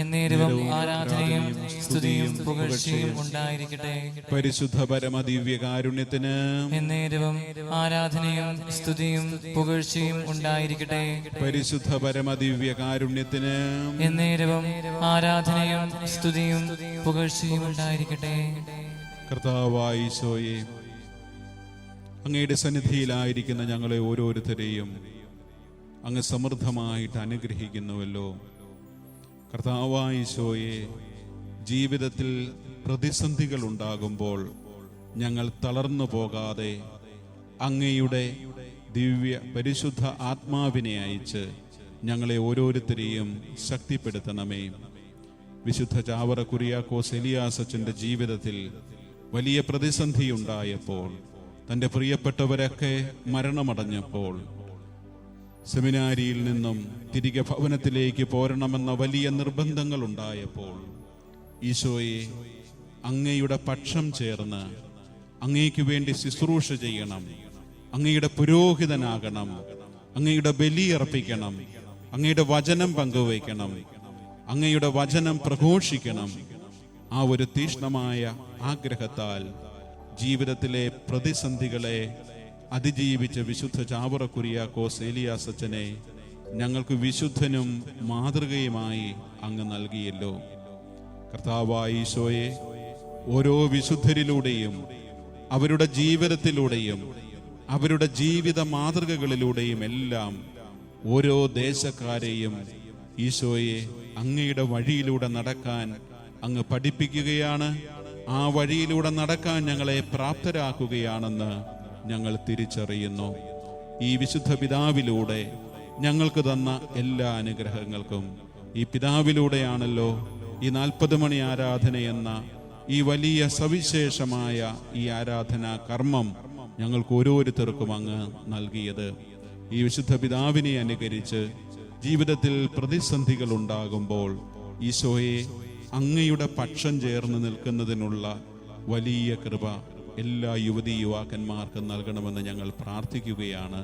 Speaker 1: എന്നേരവും ആരാധനയും സ്തുതിയും പുകഴ്ചയും ഉണ്ടായിരിക്കട്ടെ.
Speaker 2: പരിശുദ്ധ പരമ ദിവ്യകാരുണ്യത്തിന്
Speaker 1: എന്നേരവും ആരാധനയും സ്തുതിയും പുകഴ്ചയും ഉണ്ടായിരിക്കട്ടെ.
Speaker 2: പരിശുദ്ധ പരമ ദിവ്യകാരുണ്യത്തിന്
Speaker 1: എന്നേരവും ആരാധനയും സ്തുതിയും പുകഴ്ചയും ഉണ്ടായിരിക്കട്ടെ.
Speaker 2: കർത്താവായ ഈശോയെ, അങ്ങയുടെ സന്നിധിയിലായിരിക്കുന്ന ഞങ്ങളെ ഓരോരുത്തരെയും അങ്ങ് സമൃദ്ധമായിട്ട് അനുഗ്രഹിക്കുന്നുവല്ലോ. കർത്താവായ ഈശോയെ, ജീവിതത്തിൽ പ്രതിസന്ധികൾ ഉണ്ടാകുമ്പോൾ ഞങ്ങൾ തളർന്നു പോകാതെ അങ്ങയുടെ ദിവ്യ പരിശുദ്ധ ആത്മാവിനെ അയച്ച് ഞങ്ങളെ ഓരോരുത്തരെയും ശക്തിപ്പെടുത്തണമേ. വിശുദ്ധ ചാവറ കുര്യാക്കോസ് എലിയാസച്ചന്റെ ജീവിതത്തിൽ വലിയ പ്രതിസന്ധി ഉണ്ടായപ്പോൾ, തൻ്റെ പ്രിയപ്പെട്ടവരൊക്കെ മരണമടഞ്ഞപ്പോൾ, സെമിനാരിയിൽ നിന്നും തിരികെ ഭവനത്തിലേക്ക് പോരണമെന്ന വലിയ നിർബന്ധങ്ങൾ ഉണ്ടായപ്പോൾ, ഈശോയെ, അങ്ങയുടെ പക്ഷം ചേർന്ന് അങ്ങയ്ക്ക് വേണ്ടി ശുശ്രൂഷ ചെയ്യണം, അങ്ങയുടെ പുരോഹിതനാകണം, അങ്ങയുടെ ബലിയർപ്പിക്കണം, അങ്ങയുടെ വചനം പങ്കുവയ്ക്കണം, അങ്ങയുടെ വചനം പ്രഘോഷിക്കണം. ആ ഒരു തീക്ഷ്ണമായ ആഗ്രഹത്താൽ ജീവിതത്തിലെ പ്രതിസന്ധികളെ അതിജീവിച്ച വിശുദ്ധ ചാവറ കുര്യാക്കോസ് എലിയാസച്ചനെ ഞങ്ങൾക്ക് വിശുദ്ധനും മാതൃകയുമായി അങ്ങ് നൽകിയല്ലോ. കർത്താവായ ഈശോയെ, ഓരോ വിശുദ്ധരിലൂടെയും അവരുടെ ജീവിതത്തിലൂടെയും അവരുടെ ജീവിത മാതൃകകളിലൂടെയും എല്ലാം ഓരോ ദേശക്കാരെയും ഈശോയെ അങ്ങയുടെ വഴിയിലൂടെ നടക്കാൻ അങ്ങ് പഠിപ്പിക്കുകയാണ്. ആ വഴിയിലൂടെ നടക്കാൻ ഞങ്ങളെ പ്രാപ്തരാക്കുകയാണെന്ന് ഞങ്ങൾ തിരിച്ചറിയുന്നു. ഈ വിശുദ്ധ പിതാവിലൂടെ ഞങ്ങൾക്ക് തന്ന എല്ലാ അനുഗ്രഹങ്ങൾക്കും, ഈ പിതാവിലൂടെയാണല്ലോ ഈ 40 മണി ആരാധന എന്ന ഈ വലിയ സവിശേഷമായ ഈ ആരാധനാ കർമ്മം ഞങ്ങൾക്ക് ഓരോരുത്തർക്കും അങ്ങ് നൽകിയത്. ഈ വിശുദ്ധ പിതാവിനെ അനുകരിച്ച് ജീവിതത്തിൽ പ്രതിസന്ധികൾ ഉണ്ടാകുമ്പോൾ ഈശോയെ, അങ്ങയുടെ പക്ഷം ചേർന്ന് നിൽക്കുന്നതിനുള്ള വലിയ കൃപ എല്ലാ യുവാക്കന്മാർക്കും നൽകണമെന്ന് ഞങ്ങൾ പ്രാർത്ഥിക്കുകയാണ്.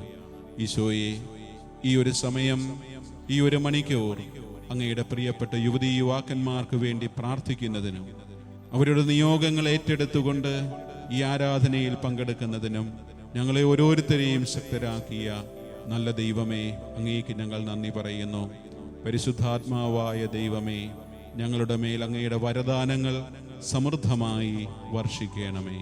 Speaker 2: ഈശോയെ, ഈ ഒരു സമയം ഈ 1 മണിക്കൂർ അങ്ങയുടെ പ്രിയപ്പെട്ട യുവതീ യുവാക്കന്മാർക്ക് വേണ്ടി പ്രാർത്ഥിക്കുന്നതിനും അവരുടെ നിയോഗങ്ങൾ ഏറ്റെടുത്തുകൊണ്ട് ഈ ആരാധനയിൽ പങ്കെടുക്കുന്നതിനും ഞങ്ങളെ ഓരോരുത്തരെയും ശക്തരാക്കിയ നല്ല ദൈവമേ, അങ്ങേക്ക് ഞങ്ങൾ നന്ദി പറയുന്നു. പരിശുദ്ധാത്മാവായ ദൈവമേ, ഞങ്ങളുടെ മേൽ അങ്ങയുടെ വരദാനങ്ങൾ സമൃദ്ധമായി വർഷിക്കണമേ.